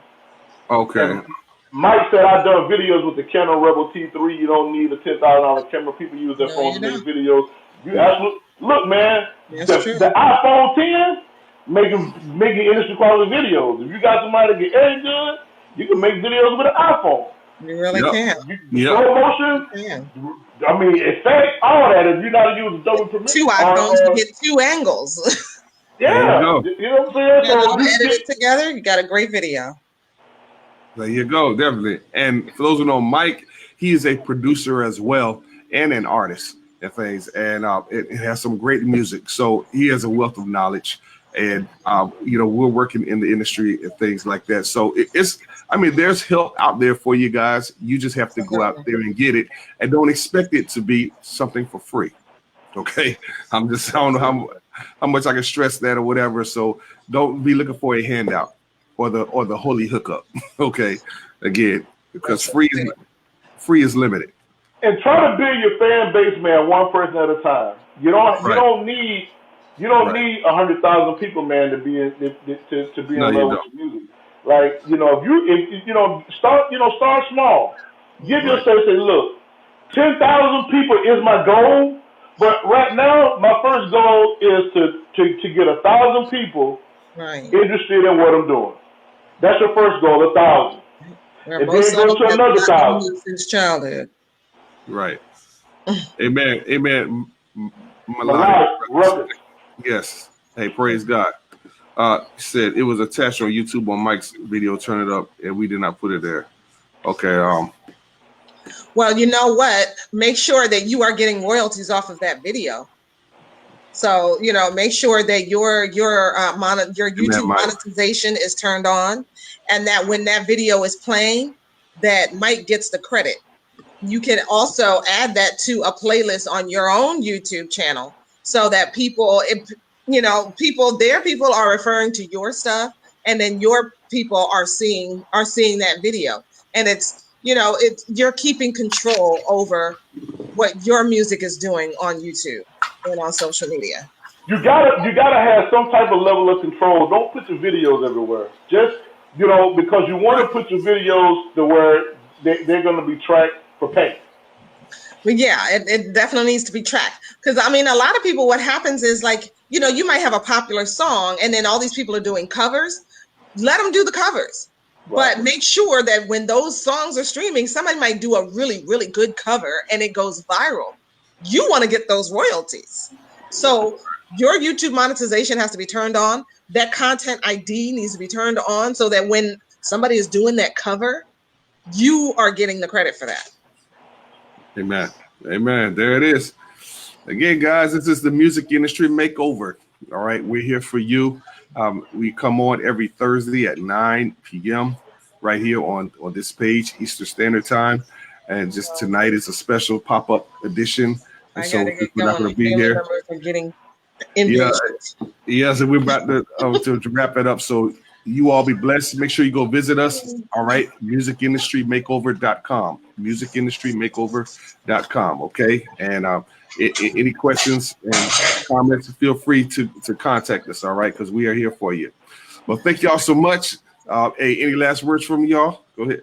Okay. And Mike said I've done videos with the Canon Rebel T3. You don't need a $10,000 camera. People use their phones to make videos. You actually, look, man, the iPhone 10 making industry quality videos. If you got somebody that can edit good, you can make videos with an iPhone. You really can. Slow motion. I mean, effects, all that. If you're not using Adobe Premiere, 2 iPhones to get 2 angles. Yeah, you know what I'm saying. So edit it together. You got a great video. There you go, definitely. And for those who know Mike, he is a producer as well and an artist and things, and it has some great music. So he has a wealth of knowledge, and you know, we're working in the industry and things like that. So there's help out there for you guys. You just have to go out there and get it, and don't expect it to be something for free. Okay, I don't know how much I can stress that or whatever. So don't be looking for a handout or the holy hookup. Okay, again, because free is limited. And try to build your fan base, man, one person at a time. You don't need 100,000 people, man, to be in love with your music. Like, you know, if you know, start small. Give yourself, say, look, 10,000 people is my goal, but right now my first goal is to get 1,000 people interested in what I'm doing. That's your first goal, 1,000. And then go to another 1,000 since childhood. Right. Amen. Yes. Hey, praise God. Said it was attached on YouTube on Mike's video. Turn it up, and we did not put it there. Okay. Well, you know what? Make sure that you are getting royalties off of that video. So, you know, make sure that your YouTube monetization is turned on, and that when that video is playing, that Mike gets the credit. You can also add that to a playlist on your own YouTube channel, so that people are referring to your stuff, and then your people are seeing that video, and you're keeping control over what your music is doing on YouTube and on social media. You gotta have some type of level of control. Don't put your videos everywhere. Just, you know, because you want to put your videos to where they're going to be tracked for pay. But yeah, it definitely needs to be tracked. Because I mean, a lot of people, what happens is, like, you know, you might have a popular song and then all these people are doing covers. Let them do the covers. Right. But make sure that when those songs are streaming, somebody might do a really, really good cover and it goes viral. You want to get those royalties. So your YouTube monetization has to be turned on. That content ID needs to be turned on so that when somebody is doing that cover, you are getting the credit for that. Amen. There it is. Again, guys, this is the Music Industry Makeover. All right, we're here for you. We come on every Thursday at 9 p.m. right here on this page, Eastern Standard Time. And just tonight is a special pop-up edition. And so we're not going to be here. Yeah, so we're about to wrap it up. So you all be blessed. Make sure you go visit us. All right, musicindustrymakeover.com. Musicindustrymakeover.com. Okay, and any questions and comments, feel free to contact us. All right, because we are here for you. Well, thank y'all so much. Hey, any last words from y'all? Go ahead.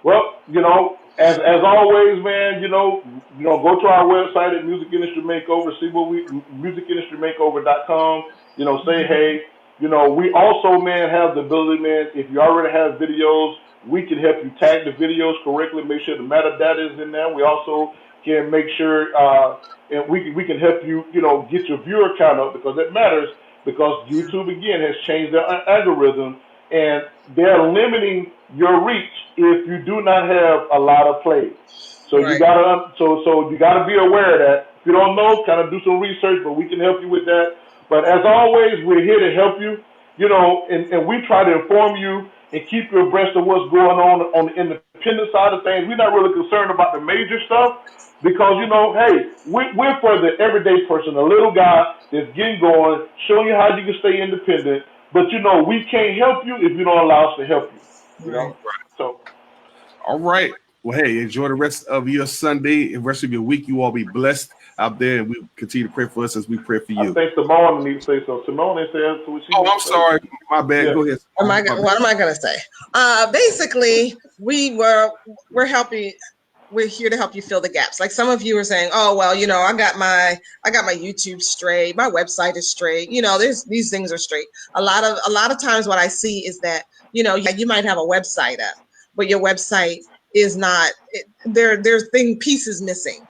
Well, you know, as always, man, you know, go to our website at Music Industry Makeover. See what musicindustrymakeover.com. You know, say hey. You know, we also, man, have the ability, man, if you already have videos, we can help you tag the videos correctly, make sure the metadata is in there. We also can make sure and we can help you, get your viewer count up, because it matters, because YouTube again has changed their algorithm, and they're limiting your reach if you do not have a lot of plays. So you gotta be aware of that. If you don't know, kind of do some research, but we can help you with that. But as always, we're here to help you, and we try to inform you and keep you abreast of what's going on the independent side of things. We're not really concerned about the major stuff, because, hey, we're for the everyday person, the little guy that's getting going, showing you how you can stay independent. But, we can't help you if you don't allow us to help you. So, all right. Well, hey, enjoy the rest of your Sunday and rest of your week. You all be blessed out there, and we continue to pray for us as we pray for you. I think Simone needs to say so. Simone says what she. Oh, I'm sorry. My bad. Yeah. Go ahead. What am I going to say? Basically, we're helping. We're here to help you fill the gaps. Like some of you are saying, oh, well, I got my YouTube straight. My website is straight. These things are straight. A lot of times what I see is that, you might have a website up, but your website is not, there's pieces missing,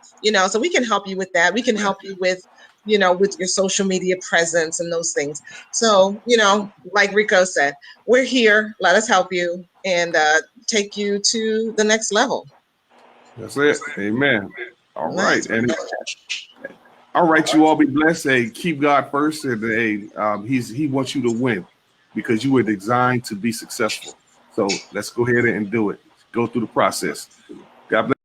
so we can help you with that. We can help you with, with your social media presence and those things. So, like Rico said, we're here. Let us help you and take you to the next level. That's it. Amen. All right. And all right, you all be blessed. Hey, keep God first. And hey, he wants you to win, because you were designed to be successful. So let's go ahead and do it. Go through the process. God bless.